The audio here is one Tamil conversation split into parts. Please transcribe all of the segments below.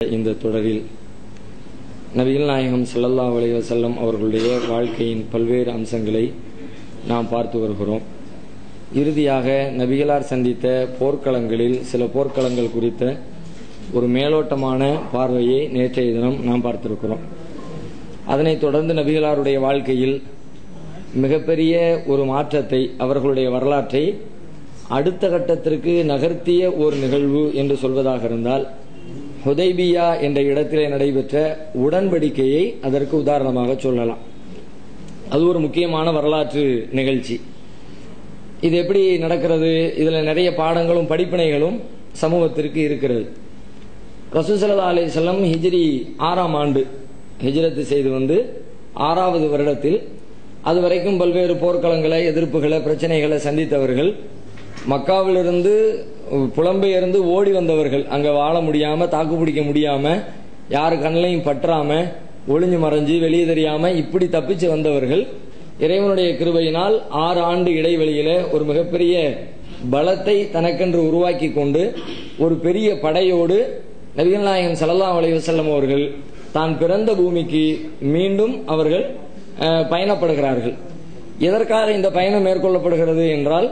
இந்த தொடரில் நபிகள் நாயகம் ஸல்லல்லாஹு அலைஹி வஸல்லம் அவர்களுடைய வாழ்க்கையின் பல்வேறு அம்சங்களை நாம் பார்த்து வருகிறோம். இறுதியாக நபிகளார் சந்தித்த போர்க்களங்களில் சில போர்க்களங்கள் குறித்த ஒரு மேலோட்டமான பார்வையை நேற்றைய தினம் நாம் பார்த்திருக்கிறோம். அதனைத் தொடர்ந்து நபிகளாருடைய வாழ்க்கையில் மிகப்பெரிய ஒரு மாற்றத்தை, அவர்களுடைய வரலாற்றை அடுத்த கட்டத்திற்கு நகர்த்திய ஒரு நிகழ்வு என்று சொல்வதாக இருந்தால் ஹுதைபியா என்ற இடத்திலே நடைபெற்ற உடன்படிக்கையை அதற்கு உதாரணமாக சொல்லலாம். அது ஒரு முக்கியமான வரலாற்று நிகழ்ச்சி. இது எப்படி நடக்கிறது? இதில் நிறைய பாடங்களும் படிப்பினைகளும் சமூகத்திற்கு இருக்கிறது. ரசூல் ஸல்லல்லாஹு அலைஹி வஸல்லம் ஹிஜ்ரி 6ஆம் ஆண்டு ஹிஜ்ரத் செய்து வந்து 6வது வருடத்தில் அதுவரைக்கும் பல்வேறு போர்க்களங்களை, எதிர்ப்புகளை, பிரச்சனைகளை சந்தித்தவர்கள், மக்காவிலிருந்து புலம்பெயர்ந்து ஓடி வந்தவர்கள், அங்க வாழ முடியாம, தாக்கு பிடிக்க முடியாம, யாரு கண்ணையும் பற்றாம, ஒளிஞ்சு மறைஞ்சு வெளியே தெரியாம இப்படி தப்பிச்சு வந்தவர்கள் இறைவனுடைய கிருபையினால் 6 ஆண்டு இடைவெளியில ஒரு மிகப்பெரிய பலத்தை தனக்கென்று உருவாக்கி கொண்டு ஒரு பெரிய படையோடு நபிகள் நாயகம் ஸல்லல்லாஹு அலைஹி வஸல்லம் அவர்கள் தான் பிறந்த பூமிக்கு மீண்டும் அவர்கள் பயணப்படுகிறார்கள். எதற்காக இந்த பயணம் மேற்கொள்ளப்படுகிறது என்றால்,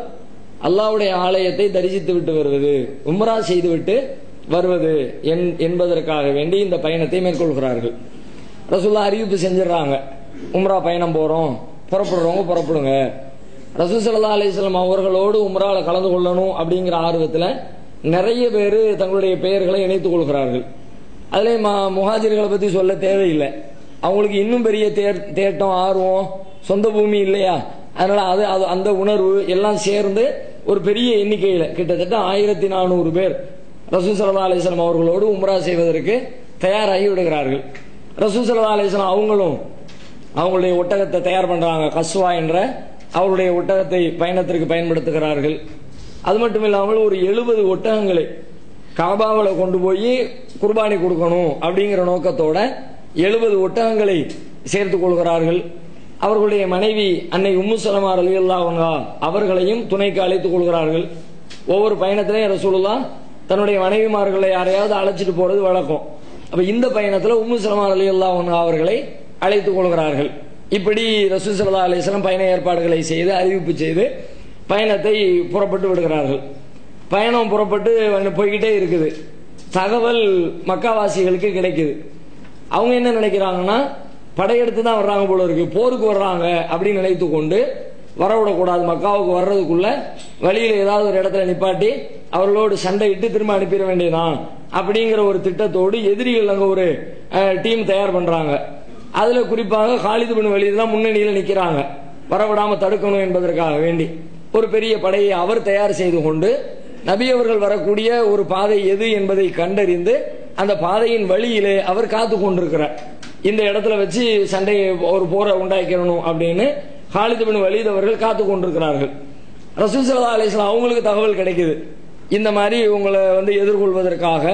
அல்லாஹ்வுடைய ஆலயத்தை தரிசித்து விட்டு வருவது, உம்ரா செய்துவிட்டு வருவது என்பதற்காக வேண்டி இந்த பயணத்தை மேற்கொள்கிறார்கள். ரசூலுல்லாஹ் அறிவிப்பு செஞ்சிடறாங்க, உம்ரா பயணம் போறோம், புறப்படுறவங்க புறப்படுங்க. ரசூல் ஸல்லல்லாஹு அலைஹி வஸல்லம் அவர்களோடு உம்ரால கலந்து கொள்ளணும் அப்படிங்கிற ஆர்வத்தில் நிறைய பேர் தங்களுடைய பெயர்களை இணைத்துக் கொள்கிறார்கள். அதிலே முஹாஜிர்களை பத்தி சொல்ல தேவையில்லை. அவங்களுக்கு இன்னும் பெரிய தேட்டம், ஆர்வம், சொந்த பூமி இல்லையா, அதனால அந்த உணர்வு எல்லாம் சேர்ந்து ஒரு பெரிய எண்ணிக்கையில் கிட்டத்தட்ட 1400 பேர் ரசூல் ஸல்லல்லாஹு அலைஹி வஸல்லம் அவர்களோடு உம்ரா செய்வதற்கு தயாராகி விடுகிறார்கள். ரசூல் ஸல்லல்லாஹு அலைஹி வஸல்லம் அவங்களும் அவங்களுடைய ஒட்டகத்தை தயார் பண்றாங்க. கஸ்வா என்ற அவருடைய ஒட்டகத்தை பயணத்திற்கு பயன்படுத்துகிறார்கள். அது மட்டும் இல்லாமல் ஒரு 70 ஒட்டகங்களை காபாவில் கொண்டு போய் குர்பானி கொடுக்கணும் அப்படிங்கிற நோக்கத்தோட 70 ஒட்டகங்களை சேர்த்துக் கொள்கிறார்கள். அவர்களுடைய மனைவி அன்னை உம்மு சலமா ரலியல்லாஹு அன்ஹா அவர்களையும் துணைக்கு அழைத்துக் கொள்கிறார்கள். ஒவ்வொரு பயணத்திலையும் ரசூலுல்லாஹ் தன்னுடைய மனைவிமார்களை யாரையாவது அழைச்சிட்டு போறது வழக்கம். அப்ப இந்த பயணத்தில் உம்மு சலமா ரலியல்லாஹு அன்ஹா அவர்களை அழைத்துக் கொள்கிறார்கள். இப்படி ரசூல் ஸல்லல்லாஹு அலைஹி வஸல்லம் பயண ஏற்பாடுகளை செய்து, அறிவிப்பு செய்து பயணத்தை புறப்பட்டு விடுகிறார்கள். பயணம் புறப்பட்டு போய்கிட்டே இருக்குது. தகவல் மக்காவாசிகளுக்கு கிடைக்குது. அவங்க என்ன நினைக்கிறாங்கன்னா, படையெடுத்து தான் வர்றாங்க போல இருக்கு, போருக்கு வர்றாங்க அப்படின்னு நினைத்து கொண்டு வரவிடக்கூடாது, மக்காவுக்கு வர்றதுக்குள்ள வழியில் ஏதாவது ஒரு இடத்துல நிப்பாட்டி அவர்களோடு சண்டையிட்டு திரும்ப அனுப்பிட வேண்டியதான் அப்படிங்கிற ஒரு திட்டத்தோடு எதிரிகள் அங்க ஒரு டீம் தயார் பண்றாங்க. அதுல குறிப்பாக காலித் பின் வலீத் தான் முன்னணியில் நிக்கிறாங்க, வரவிடாம தடுக்கணும் என்பதற்காக வேண்டி ஒரு பெரிய படையை அவர் தயார் செய்து கொண்டு நபி அவர்கள் வரக்கூடிய ஒரு பாதை எது என்பதை கண்டறிந்து அந்த பாதையின் வழியிலே அவர் காத்து கொண்டிருக்கிறார். இந்த இடத்துல வச்சு சண்டை, ஒரு போரை உண்டாக்கணும் அப்படின்னு காலித் பின் வலீத் அவர்கள் காத்து கொண்டிருக்கிறார்கள். ரசூல் ஸல்லல்லாஹு அலைஹி வஸல்லம் அவங்களுக்கு தகவல் கிடைக்குது, இந்த மாதிரி உங்களை எதிர்கொள்வதற்காக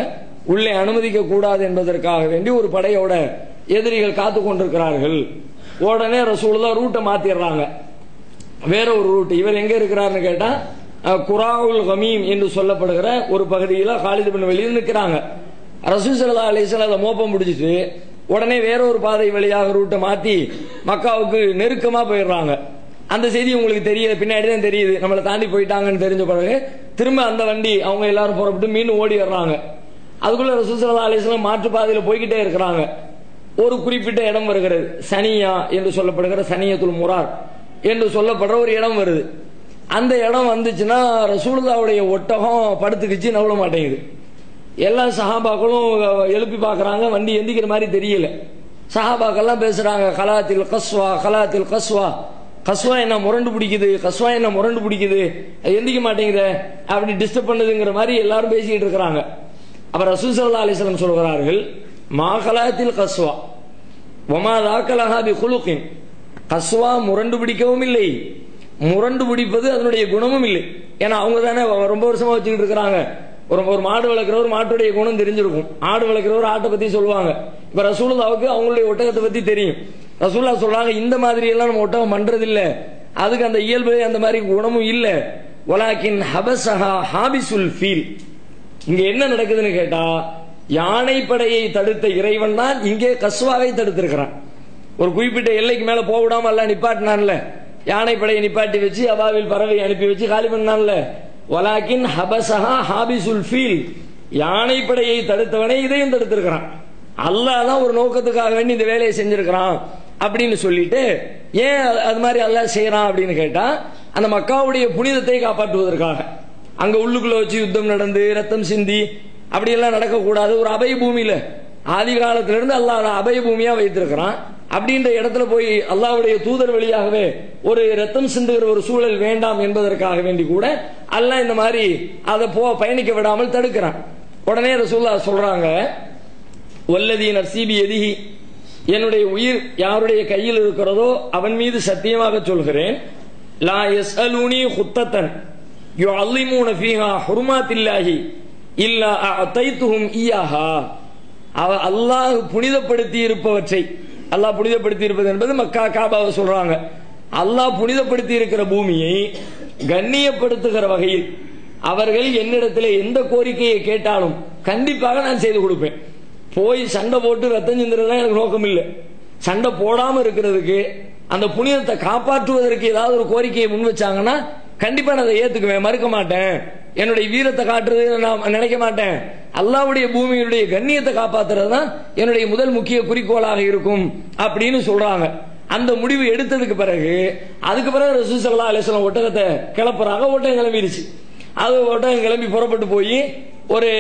உள்ளே அனுமதிக்க கூடாது என்பதற்காக வேண்டி ஒரு படையோட எதிரிகள் காத்து கொண்டிருக்கிறார்கள். உடனே ரசூலுல்லாஹ் ரூட்டை மாத்திடுறாங்க, வேற ஒரு ரூட். இவர் எங்க இருக்கிறாருன்னு கேட்டா குராவுல் கமீம் என்று சொல்லப்படுகிற ஒரு பகுதியில் காலித் பின் வலீத் நிற்கிறாங்க. ரசூல் ஸல்லல்லாஹு அலைஹி வஸல்லம் அதை மோப்பம் பிடிச்சிட்டு உடனே வேற ஒரு பாதை வழியாக ரூட்டை மாத்தி மக்காவுக்கு நெருக்கமா போயிடுறாங்க. அந்த செய்தி உங்களுக்கு தெரியல, பின்னாடி தான் தெரியுது, நம்மளை தாண்டி போயிட்டாங்கன்னு தெரிஞ்ச பிறகு திரும்ப அந்த வண்டி அவங்க எல்லாரும் புறப்பட்டு மீண்டும் ஓடி வர்றாங்க. அதுக்குள்ள ரசூல் ஸல்லல்லாஹு அலைஹி வஸல்லம் மாற்று பாதையில போய்கிட்டே இருக்கிறாங்க. ஒரு குறிப்பிட்ட இடம் வருகிறது, சனியா என்று சொல்லப்படுகிற, சனியத்துல் முரார் என்று சொல்லப்படுற ஒரு இடம் வருது. அந்த இடம் வந்துச்சுன்னா ரசூலுல்லாஹ்வுடைய ஒட்டகம் படுத்துக்கிச்சு, நவள மாட்டேங்குது. எல்லா சஹாபாக்களும் எழுப்பி பார்க்கறாங்க, வண்டி எந்திக்கிற மாதிரி தெரியல. சஹாபாக்கள்லாம் பேசுறாங்க, கலாத்தில் கஸ்வா, கலாத்தில் கஸ்வா, கஸ்வா என்ன முரண்டு பிடிக்குது, கஸ்வா என்ன முரண்டு பிடிக்குது, எந்திக்க மாட்டேங்குது, அப்படி டிஸ்டர்ப் பண்ணுதுங்கிற மாதிரி எல்லாரும் பேசிக்கிட்டு இருக்கிறாங்க. அப்ப ரசூல் ஸல்லல்லாஹு அலைஹி வஸல்லம் சொல்கிறார்கள், மா கலாத்தில் கஸ்வா வமா தாக்கலஹா பி குலுகின், கஸ்வா முரண்டு பிடிக்கவும் இல்லை, முரண்டு பிடிப்பது அதனுடைய குணமும் இல்லை. ஏன்னா அவங்க தானே ரொம்ப வருஷமா வச்சுக்கிட்டு இருக்கிறாங்க. ஒரு மாடு வளர்க்கிறவர் மாட்டுடைய குணம் தெரிஞ்சிருக்கும், ஆடு வளர்க்கிறவர் ஆட்டை பத்தி சொல்லுவாங்க. இப்ப ரசூலுல்லாஹ்வுக்கு அவங்களுடைய ஒட்டகத்தை பத்தி தெரியும். ரசூலுல்லாஹ் சொல்றாங்க, இந்த மாதிரி எல்லாம் நம்ம ஒட்டகம் பண்றது இல்ல, அதுக்கு அந்த இயல்பு அந்த மாதிரி குணமும் இல்ல. வலாக்கின் ஹபஸஹா ஹாபிசுல் ஃபீல், இங்க என்ன நடக்குதுன்னு கேட்டா, யானைப்படையை தடுத்த இறைவன் தான் இங்கே கஸ்வாவை தடுத்திருக்கிறான். ஒரு குறிப்பிட்ட எல்லைக்கு மேல போக விடாம எல்லாம் நிப்பாட்டினான்ல, யானைப்படையை நிப்பாட்டி வச்சு அபாவில் பறவை அனுப்பி வச்சு காலி பண்ணான்ல. வலாக்கின் ஹபசஹா ஹாபிசுல் ஃபீல், யானைப்படையை தடுத்தவனை இதையும் தடுத்திருக்கிறான். அல்லாஹ் தான் ஒரு நோக்கத்துக்காக வேண்டி இந்த வேலையை செஞ்சிருக்கிறான் அப்படின்னு சொல்லிட்டு, ஏன் அது மாதிரி அல்லாஹ் செய்யறான் அப்படின்னு கேட்டா, அந்த மக்காவுடைய புனிதத்தை காப்பாற்றுவதற்காக. அங்க உள்ளுக்குள்ள வச்சு யுத்தம் நடந்து ரத்தம் சிந்தி அப்படியெல்லாம் நடக்கக்கூடாது. ஒரு அபய பூமியில ஆதி காலத்திலிருந்து அல்லாஹ் அபய பூமியா வைத்திருக்கிறான். அப்படின்ற இடத்துல போய் அல்லாஹ்வுடைய தூதர் வழியாகவே ஒரு ரத்தம் சிந்துகிற ஒரு சூழல் வேண்டாம் என்பதற்காக வேண்டி கூட அல்லாஹ் இந்த மாதிரி அதை பயணிக்க விடாமல் தடுக்கிறான். உடனே ரசூலுல்லாஹ் சொல்றாங்க, வல்லதி நஃப்ஸி பியதிஹி, என்னுடைய உயிர் யாருடைய கையில் இருக்கிறதோ அவன் மீது சத்தியமாக சொல்கிறேன், லா யஸ்அலூனி குத்தத்தன் யுஅல்லிமூன ஃபீஹா ஹுர்மாத்தில்லாஹி இல்லா அதைத்துஹும் இய்யாஹா. அல்லாஹ் புனிதப்படுத்தி இருப்பவற்றை, அல்லாஹ் புனிதப்படுத்தி இருப்பது என்பது மக்கா காபாவை சொல்றாங்க. அல்லாஹ் புனிதப்படுத்தி இருக்கிற பூமியை கண்ணியப்படுத்துகிற வகையில் அவர்கள் என்னிடத்தில் எந்த கோரிக்கையை கேட்டாலும் கண்டிப்பாக நான் செய்து கொடுப்பேன். போய் சண்டை போட்டு ரத்தம் சிந்துறதுதான் எனக்கு நோக்கம் இல்லை. சண்டை போடாம இருக்கிறதுக்கு, அந்த புனிதத்தை காப்பாற்றுவதற்கு ஏதாவது ஒரு கோரிக்கையை முன் வச்சாங்கன்னா கண்டிப்பா நான் அதை ஏத்துக்குவேன், மறுக்க மாட்டேன். என்னுடைய வீரத்தை காட்டுறது நான் நினைக்க மாட்டேன். அல்லாஹ்வுடைய பூமியுடைய கண்ணியத்தை காப்பாத்துறது தான் என்னுடைய முதல் முக்கிய குறிக்கோளாக இருக்கும் அப்படின்னு சொல்றாங்க. அந்த முடிவு எடுத்ததுக்கு பிறகு அதுக்கு பிறகு ரசூல் ஸல்லல்லாஹு அலைஹி வஸல்லம் ஒட்டகத்தை கிளப்புறாங்க. ஒட்டகம் கிளம்பிடுச்சு. அது ஒட்டகம் கிளம்பி புறப்பட்டு போய் ஒரு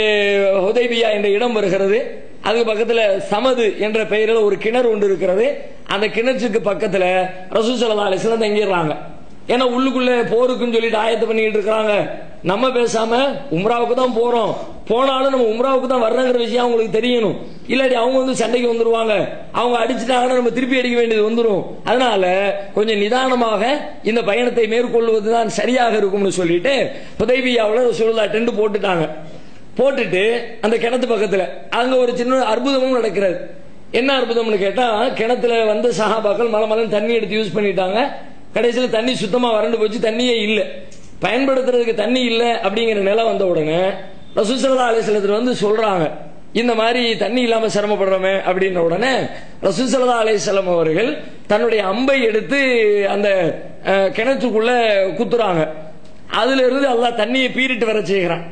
ஹுதைபியா என்ற இடம் வருகிறது. அதுக்கு பக்கத்துல சமது என்ற பெயரில் ஒரு கிணறு ஒன்று இருக்கிறது. அந்த கிணற்றுக்கு பக்கத்துல ரசூல் ஸல்லல்லாஹு அலைஹி வஸல்லம் தங்கிடுறாங்க. ஏன்னா உள்ளுக்குள்ள போருக்குன்னு சொல்லிட்டு ஆயத்தை பண்ணிட்டு இருக்காங்க. நம்ம பேசாம உம்ராவுக்கு தான் போறோம், போனாலும் நம்ம உம்ராவுக்கு தான் வர்றங்கிற விஷயம் அவங்களுக்கு தெரியணும். இல்லாட்டி அவங்க வந்து சண்டைக்கு வந்துருவாங்க, அவங்க அடிச்சுட்டாங்கன்னா நம்ம திருப்பி அடிக்க வேண்டியது வந்துடும். அதனால கொஞ்சம் நிதானமாக இந்த பயணத்தை மேற்கொள்வதுதான் சரியாக இருக்கும்னு சொல்லிட்டு ஹுதைபியாவுல ரசூலுல்லாஹ் டென்ட் போட்டுட்டாங்க. போட்டுட்டு அந்த கிணத்து பக்கத்துல அங்க ஒரு சின்ன அற்புதமும் நடக்கிறது. என்ன அற்புதம்னு கேட்டா, கிணத்துல வந்து சஹாபாக்கள் மலமலன்னு தண்ணி எடுத்து யூஸ் பண்ணிட்டாங்க. கடைசியில் தண்ணி சுத்தமா வறண்டு போச்சு, தண்ணியே இல்லை, பயன்படுத்துறதுக்கு தண்ணி இல்லை அப்படிங்கிற நிலை வந்த உடனே ரசூல் ஸல்லல்லாஹு அலைஹி வஸல்லம் வந்து சொல்றாங்க, இந்த மாதிரி தண்ணி இல்லாம சிரமப்படுறோமே அப்படின்ற உடனே ரசூல் ஸல்லல்லாஹு அலைஹி வஸல்லம் அவர்கள் தன்னுடைய அம்பை எடுத்து அந்த கிணற்றுக்குள்ள குத்துறாங்க. அதுல இருந்து அல்லாஹ் தண்ணியை பீரிட்டு வர செய்கிறான்.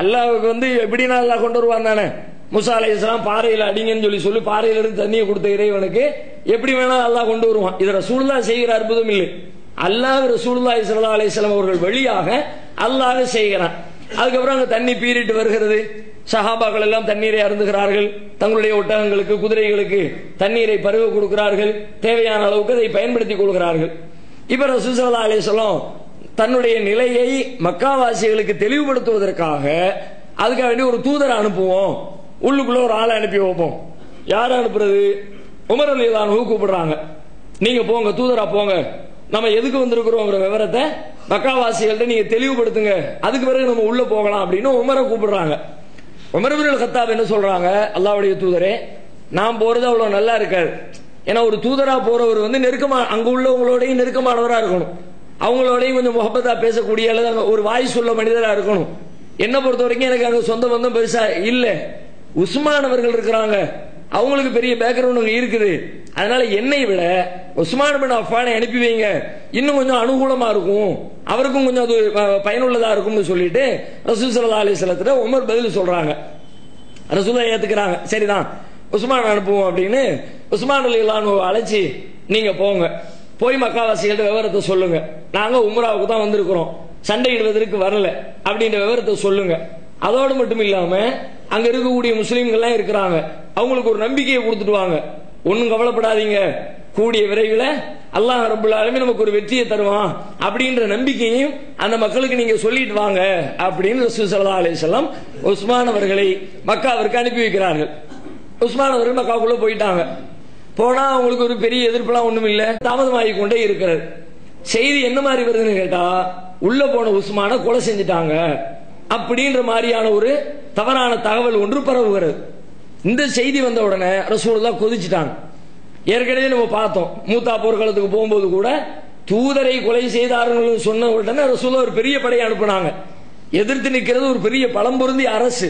அல்லாஹ்வுக்கு வந்து எப்படின்னா அல்லாஹ் கொண்டு வருவான் தானே. மூசா அலைஹிஸ்ஸலாம் பாறையில அடிங்கன்னு சொல்லி பாறையில இருந்து தண்ணியை கொடுத்த இறைவனுக்கு எப்படி வேணா அல்லாஹ் கொண்டு வருவான். இது ரசூலுல்லாஹ் செய்கிற அற்புதம் இல்லை, அல்லாஹ் ரசூலுல்லாஹி ஸல்லல்லாஹு அலைஹி வஸல்லம் அவர்கள் வழியாக அல்லாஹ் செய்கிறான். அதுக்கப்புறம் அங்க தண்ணி பீரிட்டு வருகிறது. சஹாபாக்கள் எல்லாம் தண்ணீரை அருந்துகிறார்கள். தங்களுடைய ஒட்டகங்களுக்கு குதிரைகளுக்கு தண்ணீரை பருக கொடுக்கிறார்கள். தேவையான அளவுக்கு அதை பயன்படுத்திக் கொள்கிறார்கள். இப்ப ரசூல் ஸல்லல்லாஹு அலைஹி வஸல்லம் தன்னுடைய நிலையை மக்காவாசிகளுக்கு தெளிவுபடுத்துவதற்காக அதுக்காக வேண்டி ஒரு தூதரை அனுப்புவோம், உள்ளுக்குள்ள ஒரு ஆளை அனுப்பி வைப்போம். யார அனுப்புறது? உமர் ரலியல்லாஹு அன்ஹு கூப்பிடுறாங்க, நீங்க போங்க, தூதரா போங்க, நம்ம எதுக்கு வந்திருக்கிறோங்கிற விவரத்தை மக்காவாசிகள்ட்ட நீங்க தெளிவுபடுத்துங்க, அதுக்கு பிறகு நம்ம உள்ள போகலாம் அப்படின்னு உமரை கூப்பிடுறாங்க. உமர் இப்னுல் கத்தாப் என்ன சொல்றாங்க, அல்லாஹ்வுடைய தூதரே, நான் போறது அவ்வளவு நல்லா இருக்காது. ஏன்னா ஒரு தூதரா போறவர் வந்து நெருக்கமா அங்க உள்ளவங்களோடையும் நெருக்கமானவரா இருக்கணும், அவங்களோடையும் கொஞ்சம் முகப்பத்தா பேசக்கூடிய அல்லது ஒரு வாய் சொல்ல மனிதரா இருக்கணும். என்ன பொறுத்த வரைக்கும் எனக்கு அங்க சொந்த பந்தம் பெருசா இல்ல. உஸ்மான் அவர்கள் இருக்கிறாங்க, அவங்களுக்கு பெரிய பேக்ரவுண்ட் இருக்குது. அதனால என்னை விட உஸ்மான் பின் அஃபானை அனுப்பி வைங்க, இன்னும் கொஞ்சம் அனுகூலமா இருக்கும், அவருக்கும் கொஞ்சம் அது பயனுள்ளதா இருக்கும்னு சொல்லிட்டு ரசூல் ஸல்லல்லாஹு அலைஹி வஸல்லம் உமர் பதில் சொல்றாங்க. ரசூலுல்லாஹ் ஏத்துக்கிறாங்க, சரிதான் உஸ்மான் அனுப்புவோம் அப்படின்னு உஸ்மான் ரலியல்லாஹு அன்ஹு அழைச்சி, நீங்க போங்க, போய் மக்காவாசிகள்ட்ட விவரத்தை சொல்லுங்க, நாங்க உம்ராவுக்கு தான் வந்திருக்கிறோம், சண்டையிடுவதற்கு வரல அப்படின்ற விவரத்தை சொல்லுங்க. அதோடு மட்டும் இல்லாம அங்க இருக்கக்கூடிய முஸ்லீம்கள் எல்லாம் இருக்கிறாங்க, அவங்களுக்கு ஒரு நம்பிக்கையை கொடுத்துட்டு வாங்க, ஒன்னும் கவலைப்படாதீங்க, கூடிய விரைவில் அல்லாஹ் ரப்பல் ஆலமீன் நமக்கு ஒரு வெற்றியை தருவான் அப்படின்ற நம்பிக்கையும் அந்த மக்களுக்கு நீங்க சொல்லிட்டு வாங்க அப்படின்னு ரசூல் ஸல்லல்லாஹு அலைஹி வஸல்லம் உஸ்மான் அவர்களை மக்காவிற்கு அனுப்பி வைக்கிறார்கள். உஸ்மான் அவர்கள் மக்காவுக்குள்ள போயிட்டாங்க. போனா அவங்களுக்கு ஒரு பெரிய எதிர்ப்புலாம் ஒண்ணும் இல்ல, தாமதமாகி கொண்டே இருக்கிறது. செய்தி என்ன மாதிரி வருதுன்னு கேட்டா, உள்ள போன உஸ்மான கொலை செஞ்சுட்டாங்க அப்படின்ற மாதிரியான ஒரு தவறான தகவல் ஒன்று பரவுகிறது. இந்த செய்தி வந்த உடனே ரசூலுல்லாஹ் கொதிச்சிட்டாங்க. ஏற்கனவே நம்ம பார்த்தோம், மூத்தா போர்க்களத்துக்கு போகும்போது கூட தூதரை கொலை செய்தார்கள் சொன்ன உடனே ரசூலுல்லாஹ் ஒரு பெரிய படையை அனுப்புனாங்க. எதிர்த்து நிற்கிறது ஒரு பெரிய பலம் பொருந்திய அரசு.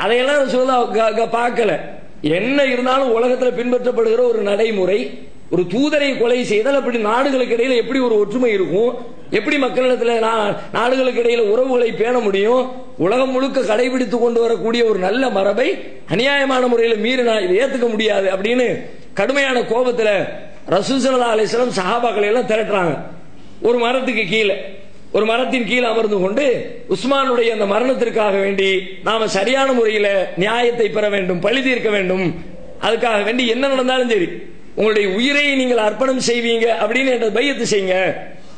அதையெல்லாம் ரசூலுல்லாஹ் பார்க்கல. என்ன இருந்தாலும் உலகத்தில் பின்பற்றப்படுகிற ஒரு நடைமுறை, ஒரு தூதரை கொலை செய்தால் அப்படி நாடுகளுக்கு இடையில எப்படி ஒரு ஒற்றுமை இருக்கும், எப்படி மக்களிடத்தில் நாடுகளுக்கு இடையில உறவுகளை பேண முடியும், உலகம் முழுக்க கடைபிடித்து கொண்டு வரக்கூடிய ஒரு நல்ல மரபை அநியாயமான முறையில் மீறினா இதை ஏத்துக்க முடியாது அப்படின்னு கடுமையான கோபத்தில் ரசூல் ஸல்லல்லாஹு அலைஹி வஸல்லம் சஹாபாக்களை எல்லாம் திரட்டுறாங்க. ஒரு மரத்துக்கு கீழே, ஒரு மரத்தின் கீழ் அமர்ந்து கொண்டு உஸ்மானுடைய அந்த மரணத்திற்காக வேண்டி நாம சரியான முறையில் நியாயத்தை பெற வேண்டும், பழி தீர்க்க வேண்டும், அதுக்காக வேண்டி என்ன நடந்தாலும் சரி உங்களுடைய உயிரை நீங்கள் அர்ப்பணம் செய்வீங்க அப்படின்னு என்ற பையத்து செய்யுங்க,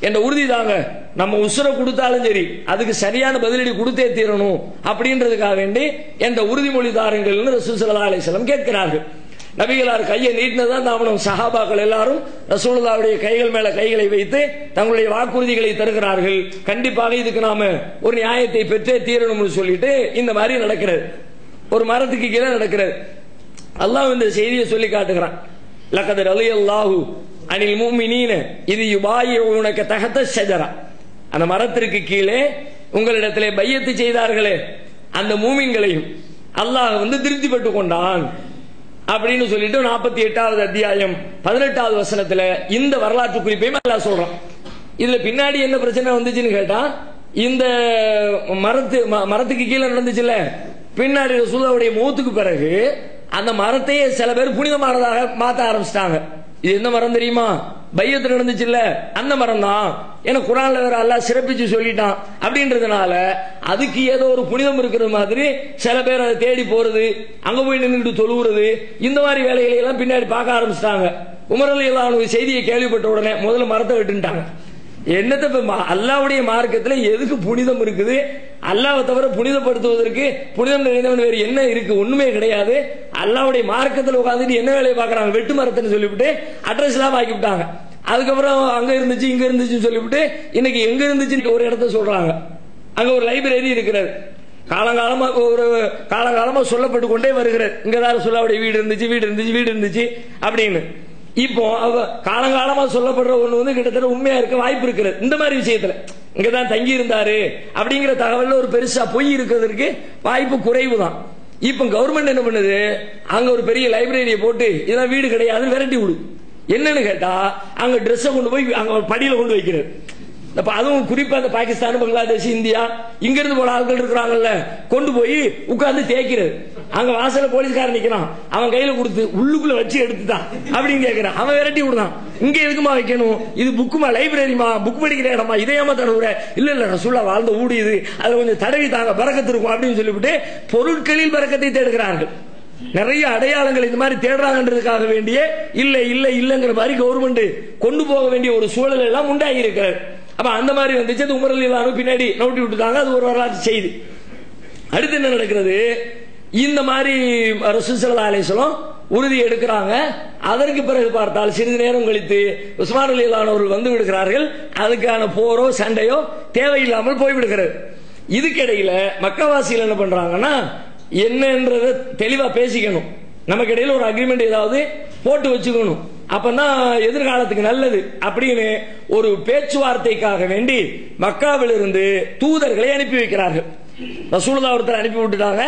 என்ற உறுதி தாங்க, நம்ம உசுரை கொடுத்தாலும் சரி அதுக்கு சரியான பதிலடி கொடுத்தே தீரணும் அப்படின்றதுக்காக வேண்டி என்ற உறுதிமொழி தாருங்கள்னு ரசூல் ஸல்லல்லாஹு அலைஹி வஸல்லம் கேட்கிறார்கள். நபிகளார் கையை நீட்டினதான் தாமனும் சஹாபாக்கள் எல்லாரும் ரசூலுல்லாஹ்வுடைய கைகள் மேல கைகளை வைத்து தங்களுடைய வாக்குறுதிகளை தருகிறார்கள். கண்டிப்பாக இதுக்கு நாம ஒரு நியாயத்தை பெற்றே தீரணும்னு சொல்லிட்டு இந்த மாதிரி நடக்கிறது. ஒரு மரத்துக்கு கீழே நடக்கிறது. அல்லாஹ் இந்த செய்தியை சொல்லி காட்டுகிறான். லகத் ரலியல்லாஹு அனில் முஃமினீன இது யுபாயிஉனக தஹத ஷஜரா. அந்த மரத்திற்கு கீழே உங்களிடத்திலே பையத்து செய்தார்களே அந்த மூமின்களையும் அல்லாஹ் திருப்திப்பட்டு கொண்டான் அப்படின்னு சொல்லிட்டு 48வது அத்தியாயம் 18வது வசனத்துல இந்த வரலாற்று குறிப்பையும் அல்லாஹ் சொல்றான். இதுல பின்னாடி என்ன பிரச்சனை வந்துச்சுன்னு கேட்டா, இந்த மரத்துக்கு கீழே நடந்துச்சுல்ல, பின்னாடி ரசூலுல்லாஹ்வுடைய மௌத்துக்கு பிறகு அந்த மரத்தையே சில பேர் புனிதமானதாக மாத்த ஆரம்பிச்சிட்டாங்க. இது என்ன மரம் தெரியுமா? பையத்து நடந்துச்சுல்ல அந்த மரம் தான். ஏன்னா குர்ஆன்ல வேற அல்லாஹ் சிறப்பிச்சு சொல்லிட்டான் அப்படின்றதுனால அதுக்கு ஏதோ ஒரு புனிதம் இருக்கிற மாதிரி சில பேர் அதை தேடி போறது, அங்க போய் நின்றுட்டு தொழுவுறது, இந்த மாதிரி வேலைகளை எல்லாம் பின்னாடி பார்க்க ஆரம்பிச்சிட்டாங்க. உமர் ரலியல்லாஹு அன்ஹு செய்தியை கேள்விப்பட்ட உடனே முதல்ல மரத்தை வெட்டுட்டாங்க. என்னத்தை அல்லாஹ்வுடைய மார்க்கத்துல எதுக்கு புனிதம் இருக்குது? அல்லாஹ்வை தவிர புனிதப்படுத்துவதற்கு புனிதம் நிறைந்தவன் வேறு என்ன இருக்கு? ஒண்ணுமே கிடையாது. அல்லாஹ்வுடைய மார்க்கத்தில் உட்கார்ந்துட்டு என்ன வேலையை பார்க்கறாங்க? வெட்டு மரத்துன்னு சொல்லிவிட்டு அட்ரஸ் எல்லாம் ஆக்கி விட்டாங்க. அதுக்கப்புறம் அங்க இருந்துச்சு இங்க இருந்துச்சுன்னு சொல்லிவிட்டு இன்னைக்கு எங்க இருந்துச்சுன்னு ஒரு இடத்த சொல்றாங்க. அங்க ஒரு லைப்ரரி இருக்கிறது. காலங்காலமா சொல்லப்பட்டு கொண்டே வருகிறது. இங்கதான் ரசூலுல்லாஹ்வுடைய வீடு இருந்துச்சு அப்படின்னு. இப்போ காலங்காலமா சொல்லப்படுற ஒண்ணு கிட்டத்தட்ட உண்மையா இருக்க வாய்ப்பு இருக்கிறது. இந்த மாதிரி விஷயத்துல இங்கதான் தங்கி இருந்தாரு அப்படிங்கிற தகவல் ஒரு பெருசா பொய் இருக்கிறதுக்கு வாய்ப்பு குறைவு தான். இப்ப கவர்மெண்ட் என்ன பண்ணுது, அங்க ஒரு பெரிய லைப்ரரியை போட்டு இதான் வீடு கிடையாதுன்னு விரட்டி விடு. என்னன்னு கேட்டா அங்க ட்ரெஸ் கொண்டு போய் அங்க படியில கொண்டு வைக்கிறது. அதுவும் குறிப்பா இந்த பாகிஸ்தான், பங்களாதேஷ், இந்தியா இங்க இருந்து போல ஆட்கள் இருக்கிறாங்கல்ல, கொண்டு போய் உட்கார்ந்து தேய்க்கிறது. அங்க வாசல போலீஸ்காரன் நிக்கிறான், அவன் கையில கொடுத்து உள்ளுக்குள்ள வச்சு எடுத்துட்டான் அப்படின்னு கேட்கிறான். அவன் விரட்டி விடுதான். இங்க எதுக்குமா வைக்கணும்? இது புக்குமா, லைப்ரரிமா, புக் படிக்கிற இடமா, இதையமா தடவுற? இல்ல ரசூலுல்லாஹ் வாழ்ந்த ஊடு இது, அதை கொஞ்சம் தடவி தாங்க, பரக்கத்து இருக்கும் அப்படின்னு சொல்லிவிட்டு பொருட்களில் பரக்கத்தை தேடுகிறார்கள். நிறைய அடையாளங்கள் இந்த மாதிரி தேடுறாங்கன்றதுக்காக வேண்டிய இல்லங்கிற மாதிரி கவர்மெண்ட் கொண்டு போக வேண்டிய ஒரு சூழல் எல்லாம் உண்டாகி இருக்கிறது. அப்ப அந்த மாதிரி வந்துச்சு. அது உமர் ரலியல்லாஹு அன்ஹு பின்னாடி நோட்டி விட்டுட்டாங்க. அது ஒரு வரலாற்று செய்தி. அடுத்து என்ன நடக்கிறது? இந்த மாதிரி ரசூல் ஸல்லல்லாஹு அலைஹி வஸல்லம் உறுதி எடுக்கிறாங்க. அதற்கு பிறகு பார்த்தால் சிறிது நேரம் கழித்து உஸ்மான் ரலியல்லாஹு அன்ஹு அவர்கள் வந்து விடுகிறார்கள். அதுக்கான போரோ சண்டையோ தேவையில்லாமல் போய்விடுகிறது. இதுக்கிடையில மக்காவாசிகள் என்ன பண்றாங்கன்னா, என்னன்றத தெளிவா பேசிக்கணும், நமக்கு இடையில ஒரு அக்ரிமெண்ட் ஏதாவது போட்டு வச்சுக்கணும், அப்பதான் எதிர்காலத்துக்கு நல்லது அப்படின்னு ஒரு பேச்சுவார்த்தைக்காக வேண்டி மக்காவிலிருந்து தூதர்களை அனுப்பி வைக்கிறார்கள். ரசூலுல்லாஹ் ஒருத்தர் அனுப்பி விட்டுட்டாங்க.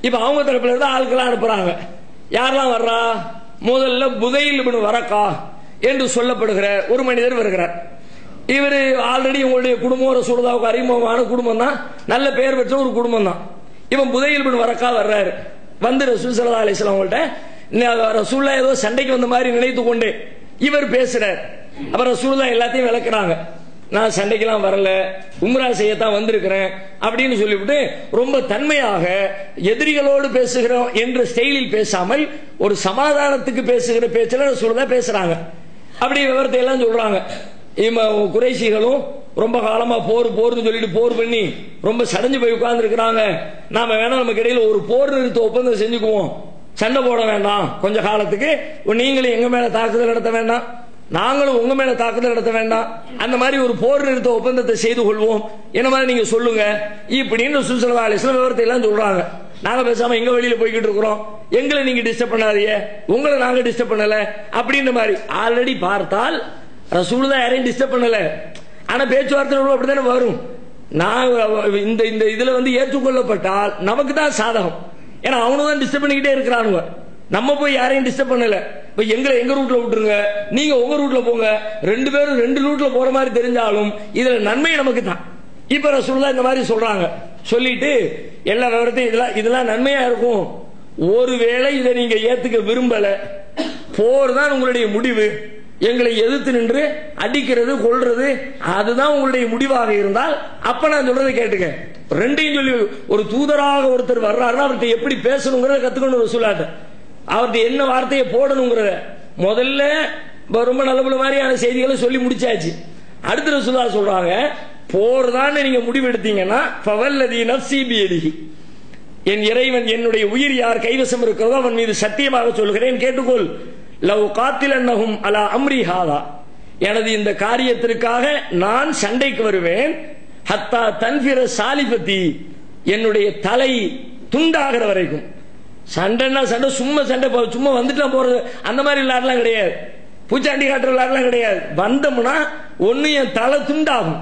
இப்ப அவங்க தரப்புல இருந்து ஆட்கள் அனுப்புறாங்க. யாரெல்லாம் வர்றா? முதல்ல புதைல் இப்னு வரக்கா என்று சொல்லப்படுகிற ஒரு மனிதர் வருகிறார். இவர் ஆல்ரெடி உங்களுடைய குடும்பம் ரசூலுல்லாஹ்வுக்கு அறிமுகமான குடும்பம் தான், நல்ல பெயர் பெற்ற ஒரு குடும்பம் தான். இவன் புதைல் இப்னு வரக்கா வர்றாரு. வந்து ரசூல் ஸல்லல்லாஹு அலைஹி வஸல்லம் அவங்கள்ட்ட ரசூலுல்லாஹ் ஏதோ சண்டைக்கு வந்த மாதிரி நினைத்து கொண்டு இவர் பேசுறார். அப்ப ரசூலுல்லாஹ் எல்லாத்தையும் விளக்குறாங்க. நான் சண்டைக்கெல்லாம் வரல, உம்ரா செய்யத்தான் வந்திருக்கிறேன் அப்படின்னு சொல்லிவிட்டு ரொம்ப தன்மையாக எதிரிகளோடு பேசுகிறோம் என்ற ஸ்டைலில் பேசாமல் ஒரு சமாதானத்துக்கு பேசுகிற பேச்சில் ரசூலுல்லாஹ் பேசுறாங்க. அப்படி விவரத்தை எல்லாம் சொல்றாங்க. குறைஷிகளும் ரொம்ப காலமா போர்னு சொல்லிட்டு போர் பண்ணி ரொம்ப சடைஞ்சு போய் உட்கார்ந்து இருக்கிறாங்க. நாம வேணா நமக்கு இடையில ஒரு போர் நிறுத்த ஒப்பந்தம் செஞ்சுக்குவோம், சண்டை போட வேண்டாம், கொஞ்ச காலத்துக்கு நீங்களும் எங்க மேல தாக்குதல் நடத்த வேண்டாம், நாங்களும் உங்க மேல தாக்குதல் நடத்த வேண்டாம், அந்த மாதிரி ஒரு போர் நிறுத்த ஒப்பந்தத்தை செய்து கொள்வோம், என்ன மாதிரி நீங்க சொல்லுங்க இப்படின்னு ரசூல் ஸல்லல்லாஹு அலைஹி வஸல்லம் விவரத்தை எல்லாம் சொல்றாங்க. நாங்க பேசாம எங்க வெளியில போய்கிட்டு இருக்கிறோம், எங்களை நீங்க டிஸ்டர்ப் பண்ணாதீங்க, உங்களை நாங்க டிஸ்டர்ப் பண்ணல அப்படின்ற மாதிரி. ஆல்ரெடி பார்த்தால் ரசூலுல்லாஹ் யாரையும் டிஸ்டர்ப் பண்ணல, ஆனா பேச்சுவார்த்தை அப்படித்தானே வரும். நான் இந்த இதுல ஏற்றுக்கொள்ளப்பட்டால் நமக்கு தான் சாதகம். ஏன்னா அவனு தான் டிஸ்டர்ப் பண்ணிக்கிட்டே இருக்கிறானுங்க. நம்ம போய் யாரையும் டிஸ்டர்ப் பண்ணல. இப்ப எங்களை எங்க ரூட்ல விட்டுருங்க, நீங்க உங்க ரூட்ல போங்க, ரெண்டு பேரும் ரெண்டு ரூட்ல போற மாதிரி தெரிஞ்சாலும் இதுல நன்மை நமக்கு தான். இப்ப ரசூலுல்லாஹ் இந்த மாதிரி சொல்றாங்க. சொல்லிட்டு எல்லா விவரத்தையும் இதெல்லாம் நன்மையா இருக்கும். ஒருவேளை இதை நீங்க ஏத்துக்க விரும்பல, போர் தான் உங்களுடைய முடிவு, எங்களை எதிர்த்து நின்று அடிக்கிறது கொள்றது அதுதான் உங்களுடைய முடிவாக இருந்தால் அப்ப நான் சொல்றதை கேட்டுக்க. ரெண்டையும் சொல்லி ஒரு தூதராக ஒருத்தர் வர்றாருன்னா அவர்கிட்ட எப்படி பேசணுங்கிறத கத்துக்கணும் ரசூலுல்லாஹ். அவர்கிட்ட என்ன வார்த்தையை போடணுங்கிறத முதல்ல ரொம்ப நல்ல மாதிரியான செய்திகளை சொல்லி முடிச்சாச்சு. அடுத்த ரசூலுல்லாஹ் சொல்றாங்க, போர் தான் நீங்க முடிவு எடுத்தீங்கன்னா ஃபவல்லதி நஃப்ஸி பியதிஹி, என் இறைவன் என்னுடைய உயிர் யார் கைவசம் இருக்கிறதோ அவன் மீது சத்தியமாக சொல்கிறேன், கேட்டுக்கொள். லவ் காத்திலன்னஹும் அலா அம்ரி ஹாதா, எனது இந்த காரியத்திற்காக நான் சண்டைக்கு வருவேன். ஹத்தா தன்ஃபிர சாலிபத்தி, என்னுடைய தலை துண்டாகிற வரைக்கும். சண்டைன்னா சண்டை, சும்மா சண்டை, சும்மா வந்துட்டா போறது அந்த மாதிரி விளையாடலாம் கிடையாது, பூச்சாண்டி காட்டுற விளையாடலாம் கிடையாது. வந்தோம்னா ஒன்னு என் தலை துண்டாகும்,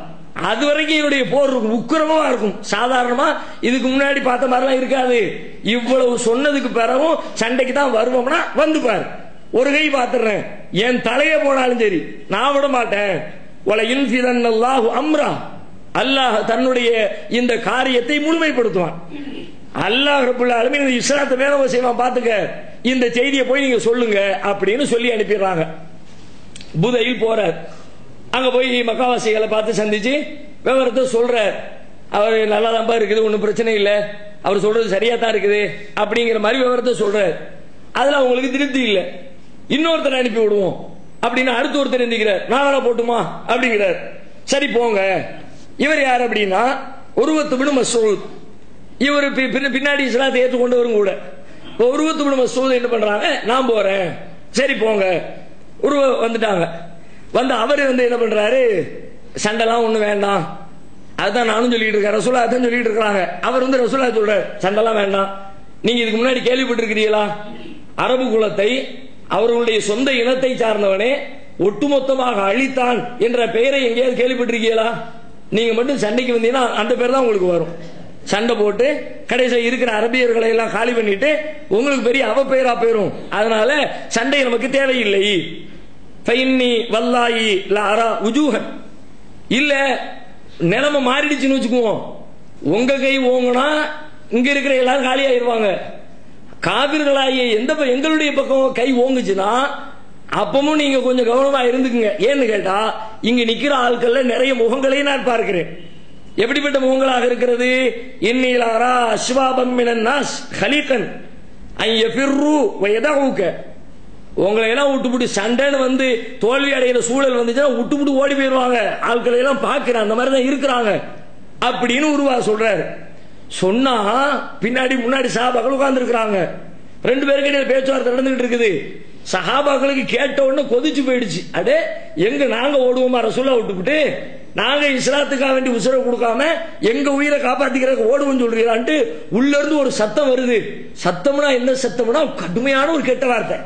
அது வரைக்கும் என்னுடைய போர் இருக்கும், உக்கிரமா இருக்கும். சாதாரணமா இதுக்கு முன்னாடி பார்த்த மாதிரிலாம் இருக்காது. இவ்வளவு சொன்னதுக்கு பிறகும் சண்டைக்கு தான் வருவோம்னா வந்து பாரு, ஒரு கை பார்த்துறேன், என் தலையே போனாலும் சரி நான் விட மாட்டேன். அல்லாஹு அம்ரா, அல்லாஹ் தன்னுடைய இந்த காரியத்தை முழுமைப்படுத்துவான். அல்லாஹ் ரப்பல் ஆலமீன் இந்த இஸ்லாத்தை வேற விஷயமா பாத்துக்க, இந்த செய்தியை போய் நீங்க சொல்லுங்க அப்படின்னு சொல்லி அனுப்பிடுறாங்க. புதையில் போறார். அங்க போய் மக்காவாசிகளை பார்த்து சந்திச்சு விவரத்தை சொல்றார். அவர் நல்லா தான் இருக்குது, ஒன்னும் பிரச்சனை இல்லை, அவர் சொல்றது சரியா தான் இருக்குது அப்படிங்கிற மாதிரி விவரத்தை சொல்றார். அதுல அவங்களுக்கு திருப்தி இல்லை. இன்னொருத்தர் அனுப்பி விடுவோம் அப்படின்னு அடுத்த ஒருத்தர் எந்திக்கிறார். நான் வேற போட்டுமா அப்படிங்கிறார். சரி போங்க. இவர் யார் அப்படின்னா உருவத்து பின் மஸ்ஊத். இவர் பின்னாடி இஸ்லாத்தை ஏற்றுக்கொண்டவரும் கூட. உருவத்து பின் மஸ்ஊத் என்ன பண்றாங்க, நான் போறேன், சரி போங்க. உருவ வந்துட்டாங்க. வந்து அவர் வந்து என்ன பண்றாரு, சண்டைலாம் ஒண்ணு வேண்டாம், அதுதான் நானும் சொல்லிட்டு இருக்கேன், ரசூலுல்லாஹ் அதான் சொல்லிட்டு இருக்காங்க. அவர் வந்து ரசூலுல்லாஹ் சொல்றாரு, சண்டைலாம் வேண்டாம். நீங்க இதுக்கு முன்னாடி கேள்விப்பட்டிருக்கிறீங்களா, அரபு குலத்தை அவர்களுடைய சொந்த இனத்தை சார்ந்தவனே ஒட்டுமொத்தமாக அழித்தான் என்ற பெயரை எங்கேயாவது கேள்விப்பட்டிருக்கீங்களா? நீங்க மட்டும் சண்டைக்கு வந்தீங்கன்னா அந்த பேர் தான் உங்களுக்கு வரும். சண்டை போட்டு கடைசியில் இருக்கிற அரபியர்களை எல்லாம் காலி பண்ணிட்டு உங்களுக்கு பெரிய அவ பெயரா போயிரும். அதனால சண்டை நமக்கு தேவையில்லை. வல்லாயி லாரா உஜூஹன், இல்ல நிலைமை மாறிடுச்சுன்னு வச்சுக்குவோம், உங்க கை ஓங்குனா இங்க இருக்கிற எல்லாரும் காலி ஆயிருவாங்க. காபிர்களாகிய எங்களுடைய பக்கம் கை ஓங்குச்சுன்னா அப்பமும் நீங்க கொஞ்சம் கவனமா இருந்துக்குங்க. ஏன்னு கேட்டா இங்க நிக்கிற ஆட்கள்ல நிறைய முகங்களையும் நான் பார்க்கிறேன். எப்படிப்பட்ட முகங்களாக இருக்கிறது, இன்னிலாரா அஸ்வாபம் மினன் நாஸ் ஹலீகன் ஐயஃபிர்ரு வயதஊக, உங்களை எல்லாம் விட்டுப்புட்டு சண்டைன்னு வந்து தோல்வி அடைகிற சூழல் வந்துச்சுன்னா விட்டுப்புட்டு ஓடி போயிருவாங்க. ஆட்களை எல்லாம் பார்க்கிறேன், அந்த மாதிரி தான் இருக்கிறாங்க அப்படின்னு உருவா சொல்றாரு. சொன்னா பின்னாடி முன்னாடி சஹாபாக்கள் உட்கார்ந்து இருக்கிறாங்க. ரெண்டு பேருக்கு இடையில பேச்சுவார்த்தை நடந்துகிட்டு இருக்குது. சஹாபாக்களுக்கு கேட்ட உடனே கொதிச்சு போயிடுச்சு. அடே எங்க நாங்க ஓடுவோமா ரசூலுல்லாஹ் விட்டுப்புட்டு, நாங்க இஸ்லாத்துக்காக வேண்டி உசுரை கொடுக்காம எங்க உயிரை காப்பாத்திக்கிறதுக்கு ஓடுவோம் சொல்றீங்களான்ட்டு உள்ள இருந்து ஒரு சத்தம் வருது. சத்தம்னா என்ன சத்தம்னா கடுமையான ஒரு கெட்ட வார்த்தை.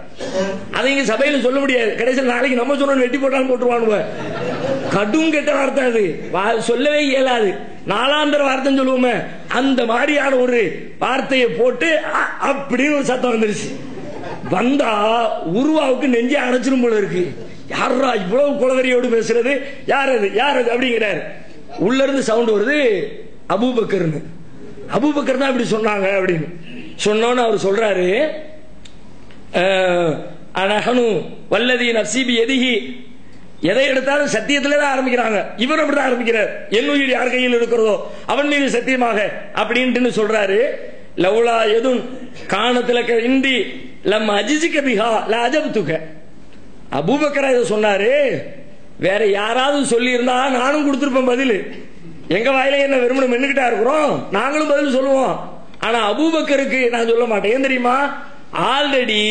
அதை இங்க சபையில சொல்ல முடியாது. கடைசியில் நாளைக்கு நம்ம சொன்ன வெட்டி போட்டாலும் போட்டுருவானுவ. கடும் கெட்ட வார்த்தை அது, சொல்லவே இயலாது. நாலாந்தர வார்த்தை சொல்லுவோமே அந்த மாதிரியான ஒரு வார்த்தையை போட்டு அப்படின்னு ஒரு சத்தம் வந்துருச்சு. வந்தா உருவாவுக்கு நெஞ்சே அடைச்சிடும் போல இருக்கு. யாரா இவ்வளவு குலவரியோடு பேசுறது, யார் அது யார் அது அப்படிங்கிறார். உள்ள இருந்து சவுண்ட் வருது, அபூபக்கர்னு. அபூபக்கர் தான் இப்படி சொன்னாங்க அப்படின்னு சொன்னோன்னு அவர் சொல்றாரு, அனஹனு வல்லதி நஃப்ஸி பியதிஹி, எதை எடுத்தாலும் சத்தியத்திலே தான் ஆரம்பிக்கிறாங்க. இவர் அப்படிதான் ஆரம்பிக்கிறார், என் உயிர் யார் கையில் இருக்கிறதோ அவன் மீது சத்தியமாக அப்படின்ட்டு சொல்றாரு. லவுலா எதுன் காணத்திலக்க இந்தி லம் அஜிஜிக பிஹா ல அஜப்துக. அபூபக்கர் இதை சொன்னாரு, வேற யாராவது சொல்லி இருந்தா நானும் கொடுத்திருப்பேன் பதில். எங்க வாயில என்ன வெறுமனை மென்னுகிட்டா இருக்கிறோம், நாங்களும் பதில் சொல்லுவோம். ஆனா அபூபக்கருக்கு நான் சொல்ல மாட்டேன். ஏன் தெரியுமா, ஆல்ரெடி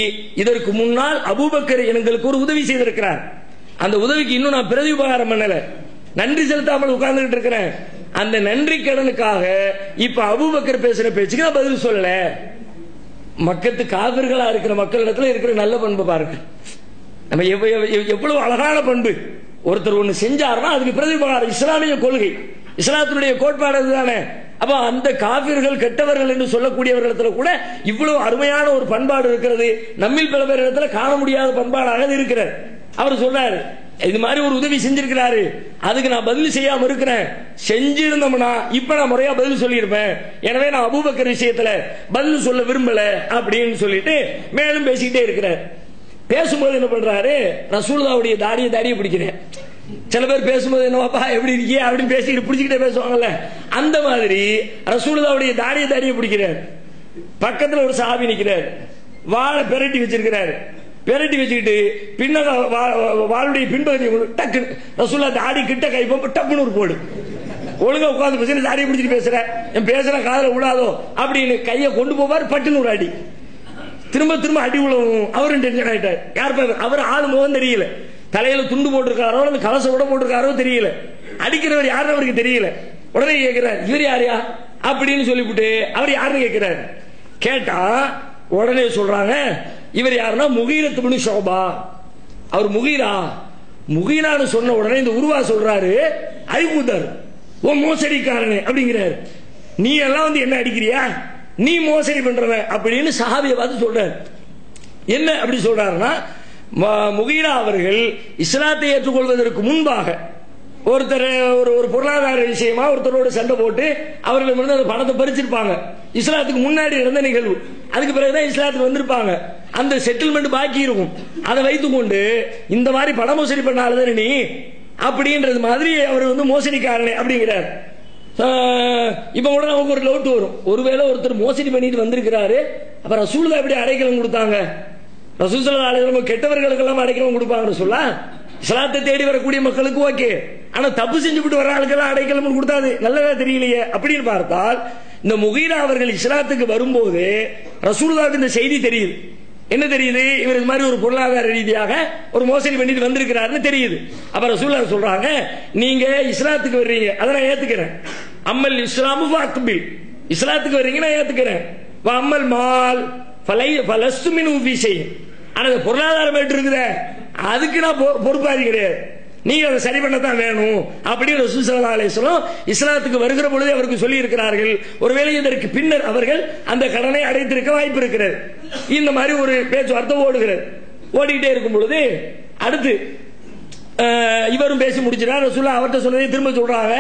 இதற்கு முன்னால் அபூபக்கர் எங்களுக்கு ஒரு உதவி செய்திருக்கிறார். அந்த உதவிக்கு இன்னும் நான் பிரதி உபகாரம் பண்ணல, நன்றி செலுத்தாமல் உட்கார்ந்துட்டு இருக்கிறேன். அந்த நன்றி கடனுக்காக இப்ப அபூபக்கர் பேசுற பேச்சுக்கு நான் பதில் சொல்லல. மக்கத்து காவிர்களா இருக்கிற மக்களிடத்துல இருக்கிற நல்ல பண்பு பாருங்க. நம்ம எவ்வளவு அழகான பண்பு. ஒருத்தர் ஒண்ணு செஞ்சாருன்னா அதுக்கு பிரதி உபகாரம். இஸ்லாமிய கொள்கை, இஸ்லாத்தினுடைய கோட்பாடு தானே. அப்ப அந்த காபிர்கள் கெட்டவர்கள் என்று சொல்லக்கூடியவர்களிடத்துல கூட இவ்வளவு அருமையான ஒரு பண்பாடு இருக்கிறது. நம்மில் பல பேர் இடத்துல காண முடியாத பண்பாடாக இருக்கிறார். அவர் சொல்றாரு, இது மாதிரி ஒரு உதவி செஞ்சிருக்கிறாரு, அதுக்கு நான் பதில் செய்யாம இருக்கிறேன். செஞ்சிருந்தோம்னா இப்ப நான் முறையா பதில் சொல்லியிருப்பேன். எனவே நான் அபூபக்கர் விஷயத்துல பதில் சொல்ல விரும்பல அப்படின்னு சொல்லிட்டு மேலும் பேசிக்கிட்டே இருக்கிறார். பேசும்போது என்ன பண்றாரு, ரசூலுல்லாஹ்வுடைய தாடியை பிடிக்கிறேன். சில பேர் பேசும்போது என்னவாப்பா எப்படி இருக்கியே அப்படின்னு பேசிக்கிட்டு பிடிச்சிக்கிட்டே பேசுவாங்கல்ல, அந்த மாதிரி ரசூலுல்லாஹ்வுடைய தாடியை பிடிக்கிறார். பக்கத்துல ஒரு சஹாபி நிக்கிறார், வாளை பெரட்டி வச்சிருக்கிறார். பெரட்டி வச்சுக்கிட்டு பின்ன வாளுடைய பின்பகுதி டக்கு ரசூலுல்லாஹ் தாடி கிட்ட கை போட்டு டப்புன்னு ஒரு போடு, ஒழுங்கா உட்காந்து பேசுற, தாடியை பிடிச்சிட்டு பேசுற, என் பேசுற காதல விடாதோ அப்படின்னு கையை கொண்டு போவார். பட்டுன்னு ஒரு அடி, திரும்ப அடி உழவும். அவரும் டென்ஷன் ஆயிட்டார். யார் அவர் ஆளு முகம் தெரியல, தலையில துண்டு போட்டிருக்காரோ அல்லது கலச விட போட்டிருக்காரோ தெரியல, அடிக்கிறவர் யாருன்னு அவருக்கு தெரியல. உடனே கேட்கிறார், இவர் யாரையா அப்படின்னு சொல்லிவிட்டு அவர் யாருன்னு கேட்கிறார். கேட்டா உடனே சொல்றாங்க, இவர் யாருன்னா முகீரத் இப்னு ஷுபா. அவர் முகீரான்னு சொன்ன உடனே இந்த உருவா சொல்றாரு, ஐகுதர் ஓ மோசடிக்காரனே அப்படிங்கிறாரு. நீ எல்லாம் வந்து என்ன அடிக்கிறியா, நீ மோசடி பண்றவன் அப்படின்னு சஹாபியை பார்த்து சொல்றாரு. என்ன அப்படி சொல்றாருன்னா, முகீரா அவர்கள் இஸ்லாத்தை ஏற்றுக்கொள்வதற்கு முன்பாக ஒருத்தர் ஒரு பொருளாதார விஷயமா ஒருத்தரோட சண்டை போட்டு அவர்கள் அந்த பணத்தை பறிச்சிருப்பாங்க. இஸ்லாத்துக்கு முன்னாடி நடந்த நிகழ்வு, அதுக்கு பிறகுதான் இஸ்லாத்துக்கு வந்திருப்பாங்க. அந்த செட்டில்மெண்ட் பாக்கி இருக்கும். அதை வைத்துக் கொண்டு இந்த மாதிரி பண மோசடி பண்ணாலும் நீ அப்படின்றது மாதிரி அவர் வந்து மோசடிக்காரனே அப்படிங்கிறார். இப்ப கூட நமக்கு ஒரு டவுட் வரும், ஒருவேளை ஒருத்தர் மோசடி பண்ணிட்டு வந்திருக்கிறாரு, அப்ப ரசூலுல்லாஹ் எப்படி அடைக்கலம் கொடுத்தாங்க? ரசூல் ஸல்லல்லாஹு அலைஹி வஸல்லம் கெட்டவர்களுக்கு எல்லாம் அடைக்கலம் கொடுப்பாங்கன்னு சொல்ல, இஸ்லாத்தை தேடி வரக்கூடிய மக்களுக்கு ஓகே, ஆனா தப்பு செஞ்சுட்டு வர ஆளுக்கெல்லாம் அடைக்கலம் கொடுத்தாது நல்லதா தெரியலையே அப்படின்னு பார்த்தால், இந்த முகீரா அவர்கள் இஸ்லாத்துக்கு வரும்போது ரசூலுல்லாஹ்வுக்கு இந்த செய்தி தெரியுது. என்ன தெரியுது, இவர் இது மாதிரி ஒரு பொருளாதார ரீதியாக ஒரு மோசடி பண்ணிட்டு வந்திருக்கிறாருன்னு தெரியுது. அப்ப ரசூலுல்லாஹ் சொல்றாங்க, நீங்க இஸ்லாத்துக்கு வர்றீங்க, அதை நான் ஏத்துக்கிறேன். அம்மல் இஸ்லாமு ஃபஅக்பில், இஸ்லாத்துக்கு வர்றீங்க நான் ஏத்துக்கிறேன். அம்மல் மால் ஃபலஸ்து மின்ஹு ஃபீ ஷை, ஆனா பொருளாதாரம் இருக்குதே அதுக்கு நான் பொறுப்பாதி கிடையாது, நீங்க அதை சரி பண்ணத்தான் வேணும் அப்படின்னு ரசூல் ஸல்லல்லாஹு அலைஹி வஸல்லம் இஸ்லாத்துக்கு வருகிற பொழுதே அவருக்கு சொல்லி இருக்கிறார்கள். ஒருவேளை இதற்கு பின்னர் அவர்கள் அந்த கடனை அடைத்திருக்க வாய்ப்பு இருக்கிறது. இந்த மாதிரி ஒரு பேச்சுவார்த்தை ஓடிக்கிட்டே இருக்கும் பொழுது அடுத்து இவரும் பேசி முடிச்சிட்டார். ரசூலுல்லாஹ் அவர்கிட்ட சொன்னதை திரும்ப சொல்றாங்க,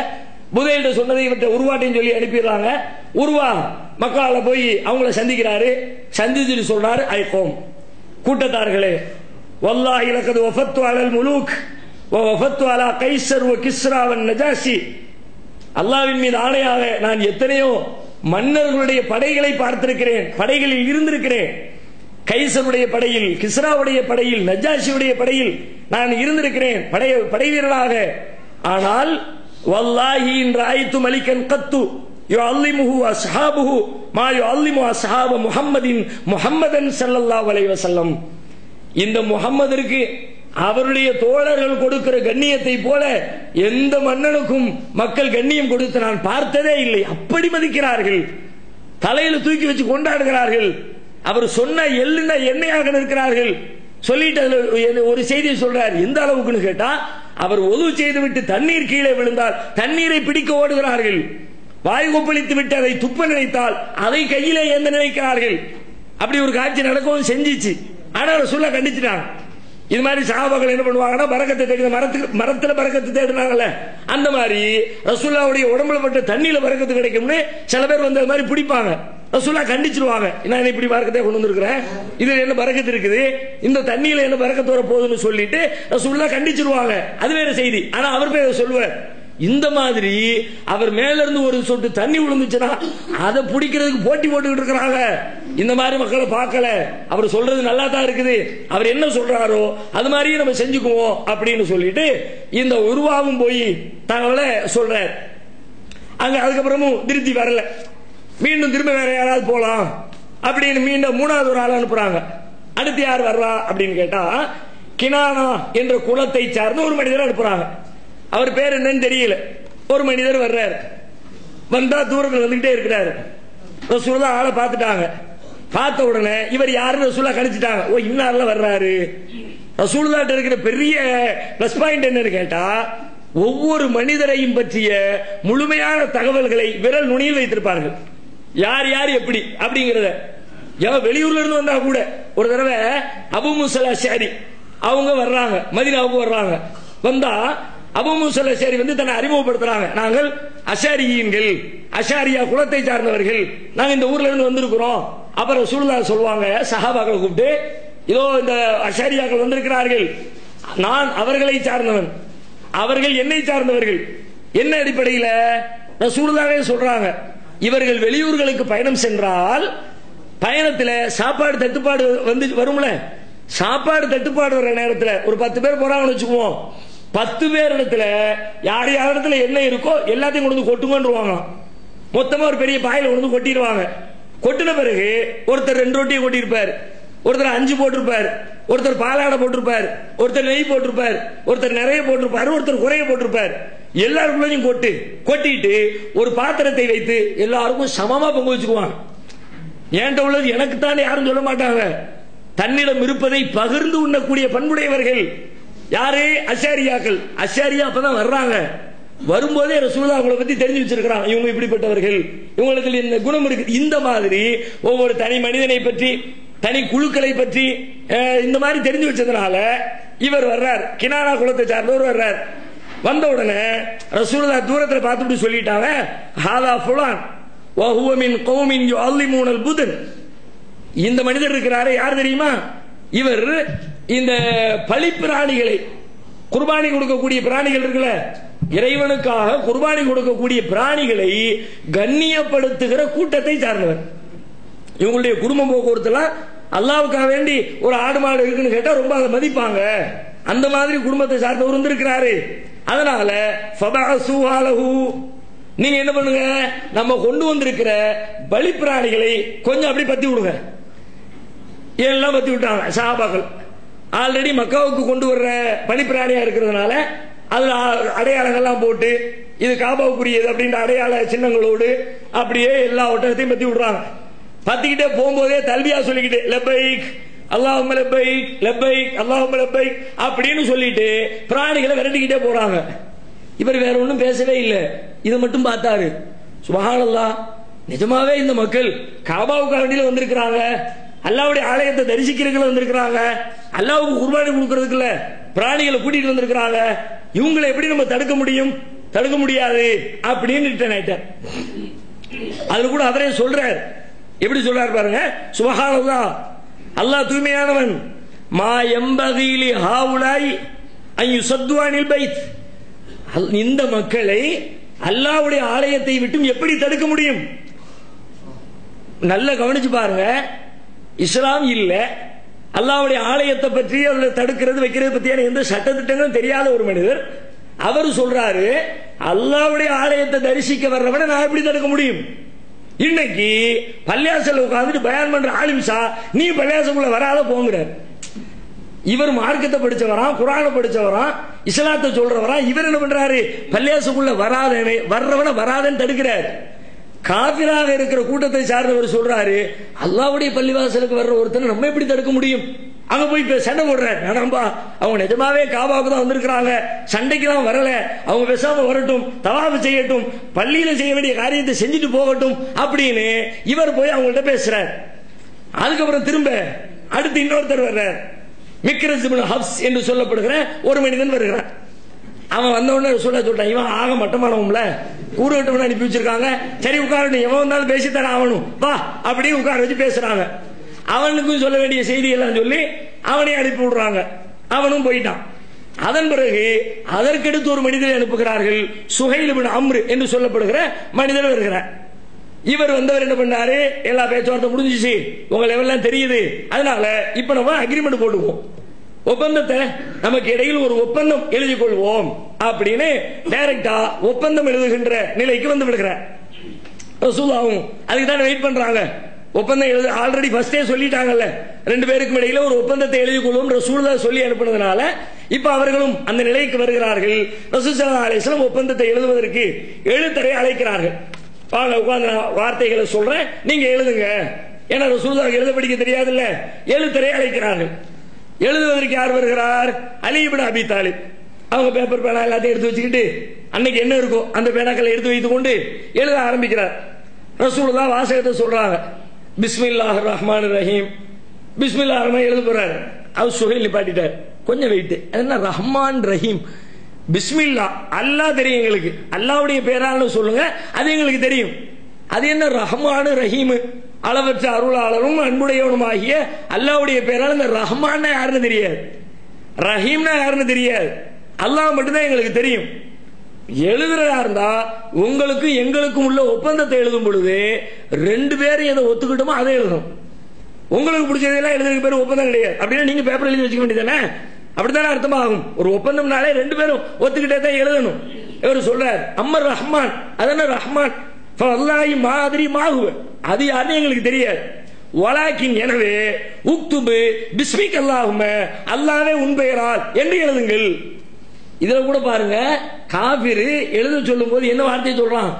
புதையிட்ட சொன்னதை இவர்கிட்ட உருவாட்டையும் சொல்லி அனுப்பிடுறாங்க. உருவா மக்கால போய் அவங்கள சந்திக்கிறாரு. சந்திச்சுட்டு சொல்றாரு, ஐகோம் கூட்டத்தார்களே, வல்லாஹி லகத் வஃபத்து அலல் முலூக் வ வஃபத்து அலா கைஸர் வ கிஸ்ரா வ நஜாஷி, அல்லாஹ்வின் மீது ஆணையாக நான் எத்தனையோ மன்னர்களுடைய படைகளை பார்த்திருக்கிறேன், படைகளில் இருந்திருக்கிறேன். கைசருடைய படையில், கிஸ்ராவுடைய படையில், நஜாஷியுடைய படையில் நான் இருந்திருக்கிறேன் படை வீரராக. ஆனால் வல்லாஹி இன் ரஅய்து மலிகன் கத்து யுஅல்லிமுஹு அஸ்ஹாபுஹு மா யுஅல்லிமு அஸ்ஹாப முஹம்மதன் ஸல்லல்லாஹு அலைஹி வஸல்லம், இந்த முஹம்மதிற்கு அவருடைய தோழர்கள் கொடுக்கிற கண்ணியத்தை போல எந்த மன்னனுக்கும் மக்கள் கண்ணியம் கொடுத்து நான் பார்த்ததே இல்லை. அப்படி மதிக்கிறார்கள், தலையில தூக்கி வச்சு கொண்டாடுகிறார்கள். அவர் சொன்ன எள்ளுன்னா எண்ணெயாக இருக்கிறார்கள். சொல்லிட்டு ஒரு செய்தியை சொல்றார். எந்த அளவுக்குன்னு கேட்டா, அவர் ஒது செய்து விட்டு தண்ணீர் கீழே விழுந்தால் தண்ணீரை பிடிக்க ஓடுகிறார்கள், வாயு கொப்பளித்து விட்டு அதை துப்ப நினைத்தால் அதை கையிலே ஏந்த நினைக்கிறார்கள். அப்படி ஒரு காட்சி நடக்கவும் செஞ்சிச்சு. ஆனால் சொல்ல கண்டிச்சுட்டாங்க. இது மாதிரி சஹாபாக்கள் என்ன பண்ணுவாங்கன்னா, பரக்கத்தை தேடி மரத்துல பரக்கத்தை தேடினாங்கல்ல, அந்த மாதிரி ரசூலுல்லாஹ்வுடைய உடம்புல பட்ட தண்ணியில பரக்கத்து கிடைக்கும்னு சில பேர் வந்து அது மாதிரி பிடிப்பாங்க. ரசூலுல்லாஹ் கண்டிச்சிருவாங்க, நான் இப்படி பரக்கத்தை கொண்டு வந்திருக்கிறேன், இதுல என்ன பரக்கத்து இருக்குது, இந்த தண்ணியில என்ன பரக்கத்து வர போகுதுன்னு சொல்லிட்டு ரசூலுல்லாஹ் கண்டிச்சிருவாங்க. அது வேற செய்தி. ஆனா அவர் பேர் சொல்லுவார், இந்த மாதிரி அவர் மேல இருந்து ஒரு சொட்டு தண்ணி விழுந்துச்சுன்னா அதை பிடிக்கிறதுக்கு போட்டி போட்டுக்கிட்டு இருக்கிறாங்க. இந்த மாதிரி மக்களை பார்க்கல, அவர் சொல்றது நல்லா தான் இருக்குது, அவர் என்ன சொல்றாரோ அது மாதிரியே நம்ம செஞ்சுக்குவோம் அப்படின்னு சொல்லிட்டு இந்த உருவாவும் போய் தகவலை சொல்ற. அங்க அதுக்கப்புறமும் திருப்தி வரல, மீண்டும் திரும்ப வேற யாராவது போலாம் அப்படின்னு மீண்டும் மூணாவது ஒரு ஆள் அனுப்புறாங்க. அடுத்து யார் வர்றா அப்படின்னு கேட்டா, கினானா என்ற குலத்தை சார்ந்த ஒரு மனிதர் அனுப்புறாங்க. அவர் பேர் என்னன்னு தெரியல. ஒரு மனிதர் வர்றாரு, வந்தா தூரத்தில் வந்துகிட்டே இருக்கிறாரு. ரசூலுல்லாஹ் ஆளை பார்த்துட்டாங்க. பார்த்த உடனே இவர் யாருன்னு ரசூலுல்லாஹ் கணிச்சிட்டாங்க. ஓ, இன்னார்ல வர்றாரு. ரசூலுல்லாஹ்ட்ட இருக்கிற பெரிய பிளஸ் பாயிண்ட் என்னன்னு கேட்டா, ஒவ்வொரு மனிதரையும் பற்றிய முழுமையான தகவல்களை விரல் நுனியில் வைத்திருப்பார்கள். யார் யார் எப்படி அப்படிங்கறத. வெளியூர்ல இருந்து வந்தா கூட ஒரு தடவை அபூ மூஸா அல்-அஷ்அரி அவங்க வர்றாங்க, மதீனாவுக்கு வர்றாங்க. வந்தா அபூ மூஸா அல்-அஷ்அரி தன்னை அறிமுகப்படுத்துறாங்க. நாங்கள் அஷாரியீன்கள், அஷாரியா குலத்தை சார்ந்தவர்கள், நாங்க இந்த ஊர்ல இருந்து வந்திருக்கிறோம். அப்புறம் ரசூலுல்லாஹ் சொல்வாங்க, சஹாபாக்களை கூப்பிட்டு, இதோ இந்த அஷாரியாக்கள் வந்திருக்கிறார்கள், நான் அவர்களை சார்ந்தவன், அவர்கள் என்னை சார்ந்தவர்கள். என்ன அடிப்படையில் ரசூலுல்லாஹே சொல்றாங்க, இவர்கள் வெளியூர்களுக்கு பயணம் சென்றால் பயணத்தில் சாப்பாடு தட்டுப்பாடு வரும்ல, சாப்பாடு தட்டுப்பாடு வர நேரத்தில் ஒரு 10 பேர் போறாங்கன்னு வச்சுக்குவோம், 10 பேர் இடத்துல யார் யார் இடத்துல என்ன இருக்கோ எல்லாத்தையும் கொண்டு வந்து கொட்டுங்கன்றுவாங்க. மொத்தமா ஒரு பெரிய பாயில கொண்டு வந்து கொட்டிடுவாங்க. கொட்டின பிறகு ஒருத்தர் 2 ரொட்டியை கொட்டியிருப்பார், ஒருத்தர் 5 போட்டிருப்பார், ஒருத்தர் பாலாடை போட்டிருப்பார், ஒருத்தர் நெய் போட்டிருப்பார், ஒருத்தர் நிறைய போட்டிருப்பார், ஒருத்தர் குறைய போட்டிருப்பார். எல்லாருக்குள்ளயும் கொட்டிட்டு ஒரு பாத்திரத்தை வைத்து எல்லாருக்கும் சமமா பங்கு வச்சுக்குவாங்க. ஏன்ட்ட உள்ளது எனக்கு தான் யாரும் சொல்ல மாட்டாங்க. தன்னிடம் இருப்பதை பகிர்ந்து உண்ணக்கூடிய பண்புடையவர்கள் யாரு? அஷாரியாக்கள். அஷாரியா அப்பதான் வர்றாங்க. வரும்போதே ரசூலுல்லாஹ் அவங்களை பத்தி தெரிஞ்சு வச்சிருக்கிறாங்க, இவங்க இப்படிப்பட்டவர்கள், இவங்களுக்கு இந்த குணம் இருக்கு. இந்த மாதிரி ஒவ்வொரு தனி மனிதனை பற்றி, தனி குழுக்களை பற்றி இந்த மாதிரி தெரிஞ்சு வச்சதுனால இவர் வர்றார், கினானா குலத்தை சார்ந்தவர் வர்றார். வந்த உடனே ரசூலுல்லாஹ் தூரத்துல பார்த்துட்டு சொல்லிட்டாங்க, ஹாதா ஃபுலான் வ ஹுவ மின் கௌமின் யுஅல்லிமூனல் புதன். இந்த மனிதர் இருக்கிறாரே யார் தெரியுமா? இவர் இந்த பலி பிராணிகளை, குர்பானி கொடுக்கக்கூடிய பிராணிகள் இருக்குல்ல, இறைவனுக்காக குர்பானி கொடுக்கக்கூடிய பிராணிகளை கண்ணியப்படுத்துகிற கூட்டத்தை சார்ந்தவர். இவங்களுடைய குடும்ப போக்குவரத்துலாம் அல்லாஹ்வுக்காக வேண்டி ஒரு ஆடு மாடு இருக்குன்னு கேட்டா ரொம்ப அதை மதிப்பாங்க. அந்த மாதிரி குடும்பத்தை சார்ந்தவர் வந்திருக்கிறாரு. அதனால ஃபபஅஸூஹு, நீங்க என்ன பண்ணுங்க, நம்ம கொண்டு வந்திருக்கிற பலி பிராணிகளை கொஞ்சம் அப்படி பத்தி விடுங்க. எல்லாம் பத்தி விட்டாங்க சஹாபாக்கள். ஆல்ரெடி மக்காவுக்கு கொண்டு வர்ற பலி பிராணியா இருக்கிறதுனால அதுல அடையாளங்கள்லாம் போட்டு இது காபாவுக்குரியது அப்படின்ற அடையாள சின்னங்களோடு அப்படியே எல்லா ஒட்டகத்தையும் பத்தி விடுறாங்க. பத்திக்கிட்டே போகும்போதே தல்பியா சொல்லிக்கிட்டு லப்பைக் அல்லாஹும்ம லப்பைக் லப்பைக் அல்லாஹும்ம லப்பைக் அப்படின்னு சொல்லிட்டு பிராணிகளை விரட்டிக்கிட்டே போறாங்க. இவர் வேற ஒன்றும் பேசவே இல்லை, இதை மட்டும் பார்த்தாரு. சுப்ஹானல்லாஹ், நிஜமாவே இந்த மக்கள் காபாவுக்கு வேண்டியில வந்திருக்கிறாங்க, அல்லாஹ்வுடைய ஆலயத்தை தரிசிக்கிறதுக்கு வந்திருக்கிறாங்க, அல்லாஹ்வுக்கு குர்பானி கொடுக்கறதுக்குள்ள பிராணிகளை கூட்டிட்டு வந்திருக்கிறாங்க, இவங்களை எப்படி நம்ம தடுக்க முடியும்? தடுக்க முடியாது அப்படின்னு அதுல கூட அவரே சொல்றார். எப்படி சொல்றாரு பாருங்க, சுப்ஹானல்லாஹ், அல்லாஹ் தூய்மையானவன். மா யம்பகி லி ஹாவுலாய் அன் யுஸத்து அனில் பைத், இந்த மக்களை அல்லாஹ்வுடைய ஆலயத்தை விட்டு எப்படி தடுக்க முடியும்? நல்ல கவனிச்சு பாருங்க, இஸ்லாம் இல்ல, அல்லாஹ்வுடைய ஆலயத்தை பற்றி அவர்களை தடுக்கிறது வைக்கிறது பற்றியான எந்த சட்டத்திட்டங்களும் தெரியாத ஒரு மனிதர் அவர் சொல்றாரு, அல்லாஹ்வுடைய ஆலயத்தை தரிசிக்க வர்றவனை நான் எப்படி தடுக்க முடியும்? இன்னைக்கு பள்ளியாசல் உட்கார்ந்துட்டு பயான் பண்ற ஆலிம்சா நீ பள்ளியாசலுக்குள்ள வராத போங்கிறார். இவர் மார்க்கத்தை படிச்சவரா, குர்ஆனை படிச்சவரா, இஸ்லாத்தை சொல்றவரா, இவர் என்ன பண்றாரு? பள்ளியாசலுக்குள்ள வர்றவன வராதன்னு தடுக்கிறார். காபிராக இருக்கிற கூட்டத்தை சார்ந்தவர் சொல்றாரு, அல்லாஹ்வுடைய பள்ளிவாசலுக்கு வர்ற ஒருத்தனை நம்ம எப்படி தடுக்க முடியும்? அங்க போய் சண்டை போடுறாரு. வேணாம்பா, அவங்க நிஜமாவே காபாவுக்கு தான் வந்திருக்கிறாங்க, சண்டைக்கு தான் வரல, அவங்க பேசாம வரட்டும், தவாஃப் செய்யட்டும், பள்ளியில செய்ய வேண்டிய காரியத்தை செஞ்சுட்டு போகட்டும் அப்படின்னு இவர் போய் அவங்கள்ட்ட பேசுறார். அதுக்கப்புறம் திரும்ப அடுத்து இன்னொருத்தர் வர்றார், மிக்ரஸ் இப்னு ஹப்ஸ் என்று சொல்லப்படுகிற ஒரு மனிதன் வருகிறான். அவன் வந்த உடனே சொல்லிட்டான், இவன் ஆக மட்டமானவன்ல, கூறுகட்டவன் அனுப்பி வச்சிருக்காங்க, சரி உட்காரணும், எவன் வந்தாலும் பேசித்தானே ஆகணும், வா அப்படியே உட்கார வச்சு பேசுறாங்க. அவனுக்கும் சொல்ல வேண்டிய செய்தி எல்லாம் சொல்லி அவனையும் அனுப்பி விடுறாங்க. அவனும் போயிட்டான். அதன் பிறகு அதற்கடுத்து ஒரு மனிதரை அனுப்புகிறார்கள், சுஹைல் இப்னு அம்ர் என்று சொல்லப்படுகிற மனிதர் வருகிறார். இவர் வந்தவர் என்ன பண்ணாரு, எல்லா பேச்சுவார்த்தை முடிஞ்சிச்சு, உங்க லெவல்லாம் தெரியுது, அதனால இப்ப நம்ம அக்ரிமெண்ட் போட்டுக்குவோம், ஒப்பந்தத்தை நமக்கு இடையில் ஒரு ஒப்பந்தம் எழுதி கொள்வோம் அப்படின்னு டைரக்டா ஒப்பந்தம் எழுதுகின்ற நிலைக்கு வந்து விடுகிறார். ரசூலுல்லாஹ் அதுக்கு தான் வெயிட் பண்றாங்க. ஒப்பந்தம் எழுத ஆல்ரெடி ஃபர்ஸ்டே சொல்லிட்டாங்கல்ல, 2 பேருக்கும் இடையில ஒரு ஒப்பந்தத்தை எழுதி கொள்வோம் ரசூலுல்லாஹ் சொல்லி அனுப்புனதுனால இப்ப அவர்களும் அந்த நிலைக்கு வருகிறார்கள். ரசூல் ஸல்லல்லாஹு அலைஹி வஸல்லம் ஒப்பந்தத்தை எழுதுவதற்கு எழுத்தரை அழைக்கிறார்கள். வாங்க உட்கார்ந்து வார்த்தைகளை சொல்றேன், நீங்க எழுதுங்க. ஏன்னா ரசூலுல்லாஹ் எழுத படிக்க தெரியாதுல்ல, எழுத்தரை அழைக்கிறார்கள். எழுதுவதற்கு யார் வருகிறார்? அலி இப்னு அபி தாலிப். அவங்க பேப்பர் பேனா எல்லாத்தையும் எடுத்து வச்சுக்கிட்டு அன்னைக்கு என்ன இருக்கோ அந்த பேனாக்களை எடுத்து வைத்துக் கொண்டு எழுத ஆரம்பிக்கிறார். ரசூலுல்லாஹ் வாசகத்தை சொல்றாங்க, பிஸ்மில்லாஹிர் ரஹ்மானிர் ரஹீம். பிஸ்மில்லாஹ் ரஹ்மான் எழுத போறாரு. அவர் சுஹைல் நிப்பாட்டிட்டார், கொஞ்சம் வெயிட், என்ன ரஹ்மான் ரஹீம், பிஸ்மில்லா அல்லாஹ் தெரியும் எங்களுக்கு, அல்லாஹ்வுடைய பேரான்னு சொல்லுங்க, அது எங்களுக்கு தெரியும். அது என்ன ரஹ்மான் ரஹீம், அளவற்ற அருளாளரும் அன்புடையவனும் ஆகிய அல்லாஹ்வுடைய பேரால் இந்த ரஹ்மான் யாருன்னு தெரியாது, ரஹீம்னா யாருன்னு தெரியாது, அல்லாஹ் மட்டும்தான் எங்களுக்கு தெரியும். எழுதுறதா இருந்தா உங்களுக்கு எங்களுக்கும் உள்ள ஒப்பந்தத்தை எழுதும் பொழுது ரெண்டு பேரும் எதை ஒத்துக்கிட்டோமோ அதை எழுதணும். உங்களுக்கு பிடிச்சதெல்லாம் எழுதுறதுக்கு பேர் ஒப்பந்தம் கிடையாது. அப்படின்னா நீங்க பேப்பர் எழுதி வச்சுக்க வேண்டியதானே, அப்படித்தானே அர்த்தமாகும். ஒரு ஒப்பந்தம்னாலே ரெண்டு பேரும் ஒத்துக்கிட்டே தான் எழுதணும். இவர் சொல்றார் அம்மர் ரஹ்மான், அதன ரஹ்மான் அல்லாஹி மாதிரி மாகுவ, அது யாருன்னு எங்களுக்கு தெரியாது. வலாக்கின் எனவே உக்துபு பிஸ்மிக் அல்லாஹும்ம, அல்லாஹ்வே உன் பெயரால் என்று எழுதுங்கள். இதுல கூட பாருங்க, காபிர் எழுத சொல்லும் போது என்ன வார்த்தையை சொல்றான்,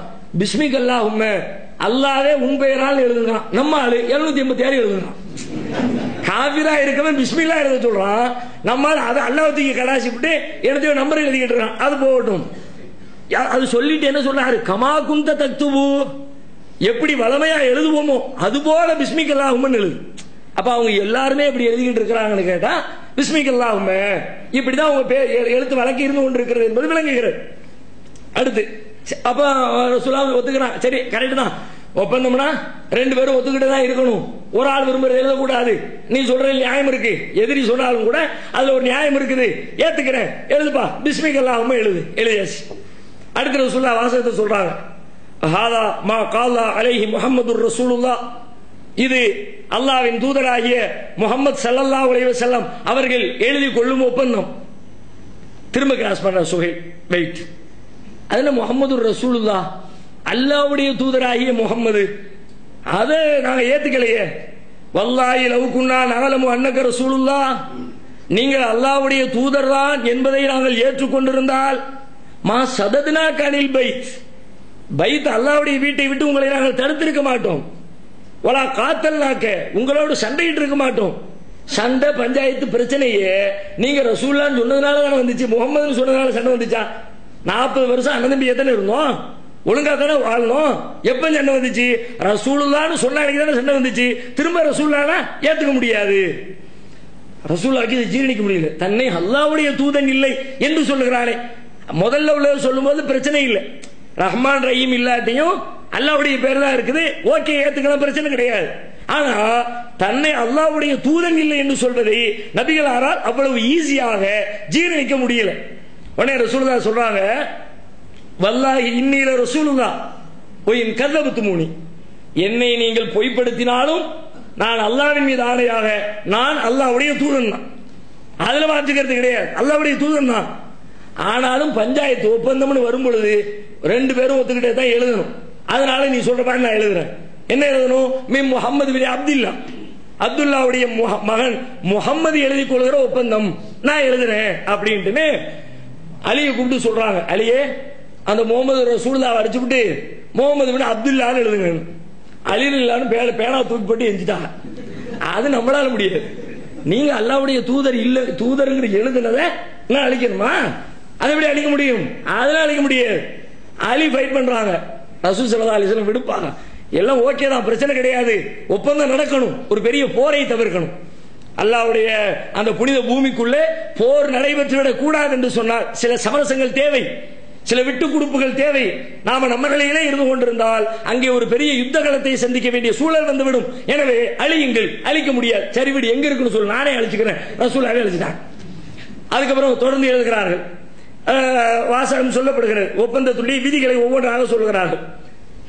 பிஸ்மிக் அல்லாஹும்ம, அல்லாஹ்வே உன் பெயரால் எழுதுங்க. நம்ம ஆளு 786 எழுதுறான். காபிரா இருக்கவன் பிஸ்மில்லா எழுத சொல்றான், நம்ம அதை அல்லாஹ்வுக்கு கடாசி விட்டு எடுத்து நம்பர் எழுதிக்கிட்டு இருக்கான். அது போகட்டும். அது சொல்லிட்டு என்ன சொல்றாரு, கமா குந்த தக்துபு, எப்படி வளமையா எழுதுவோமோ அது போல பிஸ்மிக் அல்லாஹும்மன்னு எழுது. அப்ப அவங்க எல்லாருமே எப்படி எழுதிக்கிட்டு இருக்கிறாங்கன்னு கேட்டா பிஸ்மிக் அல்லாஹும்ம, இப்படிதான் அவங்க எழுத்து வழக்கு இருந்து கொண்டு இருக்கிறது என்பது விளங்குகிறது. அடுத்து அப்ப ரசூலுல்லாஹ் ஒத்துக்கிறான், சரி கரெக்ட் தான், ஒப்பந்தம்னா ரெண்டு பேரும் ஒத்துக்கிட்டு தான் இருக்கணும், ஒரு ஆள் விரும்புறது எழுதக்கூடாது, நீ சொல்ற நியாயம் இருக்கு, எதிரி சொன்னாலும் கூட அதுல ஒரு நியாயம் இருக்குது, ஏத்துக்கிறேன், எழுதுப்பா பிஸ்மிக் அல்லாஹும்ம எழுது. எழுதியாச்சு. அடுத்த ரசூலுல்லாஹ் வாசகத்தை சொல்றாங்க, ஹாதா மா காலா அலைஹி முஹம்மதுர் ரசூலுல்லாஹ், இது அல்லாஹ்வின் தூதராகிய முஹம்மது ஸல்லல்லாஹு அலைஹி வஸல்லம் அவர்கள் எழுதி கொள்ளும் ஒப்பந்தம். திரும்ப கிராஸ் பண்ற சுஹைல், வெயிட், அதுல முஹம்மதுர் ரசூலுல்லாஹ், அல்லாஹ்வுடைய தூதராகிய முஹம்மது, அதை நாங்க ஏத்துக்கலையே. வல்லாஹி லவ் குன்னா நஅலமு அன்னக ரசூலுல்லாஹ், நீங்கள் அல்லாஹ்வுடைய தூதர் தான் என்பதை நாங்கள் ஏற்றுக்கொண்டிருந்தால் மா சதத்னா கனில் பைத், பைத் அல்லாஹ்வுடைய வீட்டை விட்டு உங்களை நாங்கள் தடுத்திருக்க மாட்டோம். வலா காத்தல்னாக்க, உங்களோடு சண்டையிட்டு இருக்க மாட்டோம். சண்டை பஞ்சாயத்து பிரச்சனையே நீங்க ரசூலுல்லாஹ்னு சொன்னதுனால தானே வந்துச்சு, முகமதுன்னு சொன்னதுனால சண்டை வந்துச்சா? 40 வருஷம் அண்ணன் தம்பி எத்தனை இருந்தோம், ஒழுங்கா தானே வாழணும். எப்ப சண்டை வந்துச்சு? ரசூலுல்லாஹ்னு சொன்ன அன்னைக்கு தானே சண்டை வந்துச்சு. திரும்ப ரசூலுல்லாஹ்னா ஏத்துக்க முடியாது, ரசூலுல்லாஹ்க்கு இதை ஜீரணிக்க முடியல. தன்னை அல்லாஹ்வுடைய தூதன் இல்லை என்று சொல்லுகிறானே, முதல்ல உள்ள சொல்லும் போது பிரச்சனை இல்லை, ரஹ்மான் ரஹீம் இல்லாட்டியும் அல்லாஹ்வுடைய பேர் தான் இருக்குது, ஓகே ஏத்துக்கலாம், பிரச்சனை கிடையாது. ஆனா தன்னை அல்லாஹ்வுடைய தூதன் இல்லை என்று சொல்வதை நபிகளாரால் அவ்வளவு ஈஸியாக ஜீரணிக்க முடியல. உடனே ரசூலுல்லாஹ் சொல்றாங்க, வல்லாஹி இன்னீல ரசூலுல்லாஹ் ஒயின் கதபத்துமூனி, என்னை நீங்கள் பொய்ப்படுத்தினாலும் நான் அல்லாஹ்வின் மீது ஆணையாக நான் அல்லாஹ்வுடைய தூதன் தான், அதுல மாற்றுக்கிறது கிடையாது, அல்லாஹ்வுடைய தூதன் தான். ஆனாலும் பஞ்சாயத்து ஒப்பந்தம்னு வரும் பொழுது ரெண்டு பேரும் ஒத்துக்கிட்டே தான் எழுதணும். அதனால நீ சொல்ற மாதிரி நான் எழுதுறேன். என்ன எழுதணும்? மின் முஹம்மது பின் அப்துல்லா, அப்துல்லாவுடைய மகன் முஹம்மது எழுதி கொள்கிற ஒப்பந்தம் நான் எழுதுறேன் அப்படின்ட்டு அலியை கூப்பிட்டு சொல்றாங்க, அலியே அந்த முகமது ரசூலுல்லாஹ் அடிச்சு விட்டு முகமது பின் அப்துல்லான்னு எழுதுங்க. அலின்னு பேனா தூக்கி போட்டு எஞ்சிட்டாங்க. அது நம்மளால முடியாது. நீங்க அல்லாஹ்வுடைய தூதர் இல்ல, தூதருங்கிற எழுதுனதை நான் அழிக்கணுமா? அதை எப்படி அழிக்க முடியும்? அதெல்லாம் அழிக்க முடியாது. அலி ஃபைட் பண்றாங்க, ரசூல் ஸல்லல்லாஹு அலைஹி வஸல்லம் விடுப்பாங்க, எல்லாம் ஓகே தான், பிரச்சனை கிடையாது, ஒப்பந்தம் நடக்கணும், ஒரு பெரிய போரை தவிர்க்கணும். அல்லாஹ்வுடைய அந்த புனித பூமிக்குள்ளே போர் நடைபெற்றுவிடக் கூடாது என்று சொன்னால் சில சமரசங்கள் தேவை, சில விட்டு கொடுப்புகள் தேவை. நாம நம்ம நிலையிலே இருந்து கொண்டிருந்தால் அங்கே ஒரு பெரிய யுத்த களத்தை சந்திக்க வேண்டிய சூழல் வந்துவிடும். எனவே அழியுங்கள், அழிக்க முடியாது, சரி விடு, எங்க இருக்குன்னு சொல்லு, நானே அழிச்சுக்கிறேன், ரசூலுல்லாஹ் அழிச்சிட்டாங்க. அதுக்கப்புறம் தொடர்ந்து எழுதுகிறார்கள், வாசகம் சொல்லப்படுகிறது, ஒப்பந்தத்துடைய விதிகளை ஒவ்வொன்றாக சொல்லுகிறார்கள்.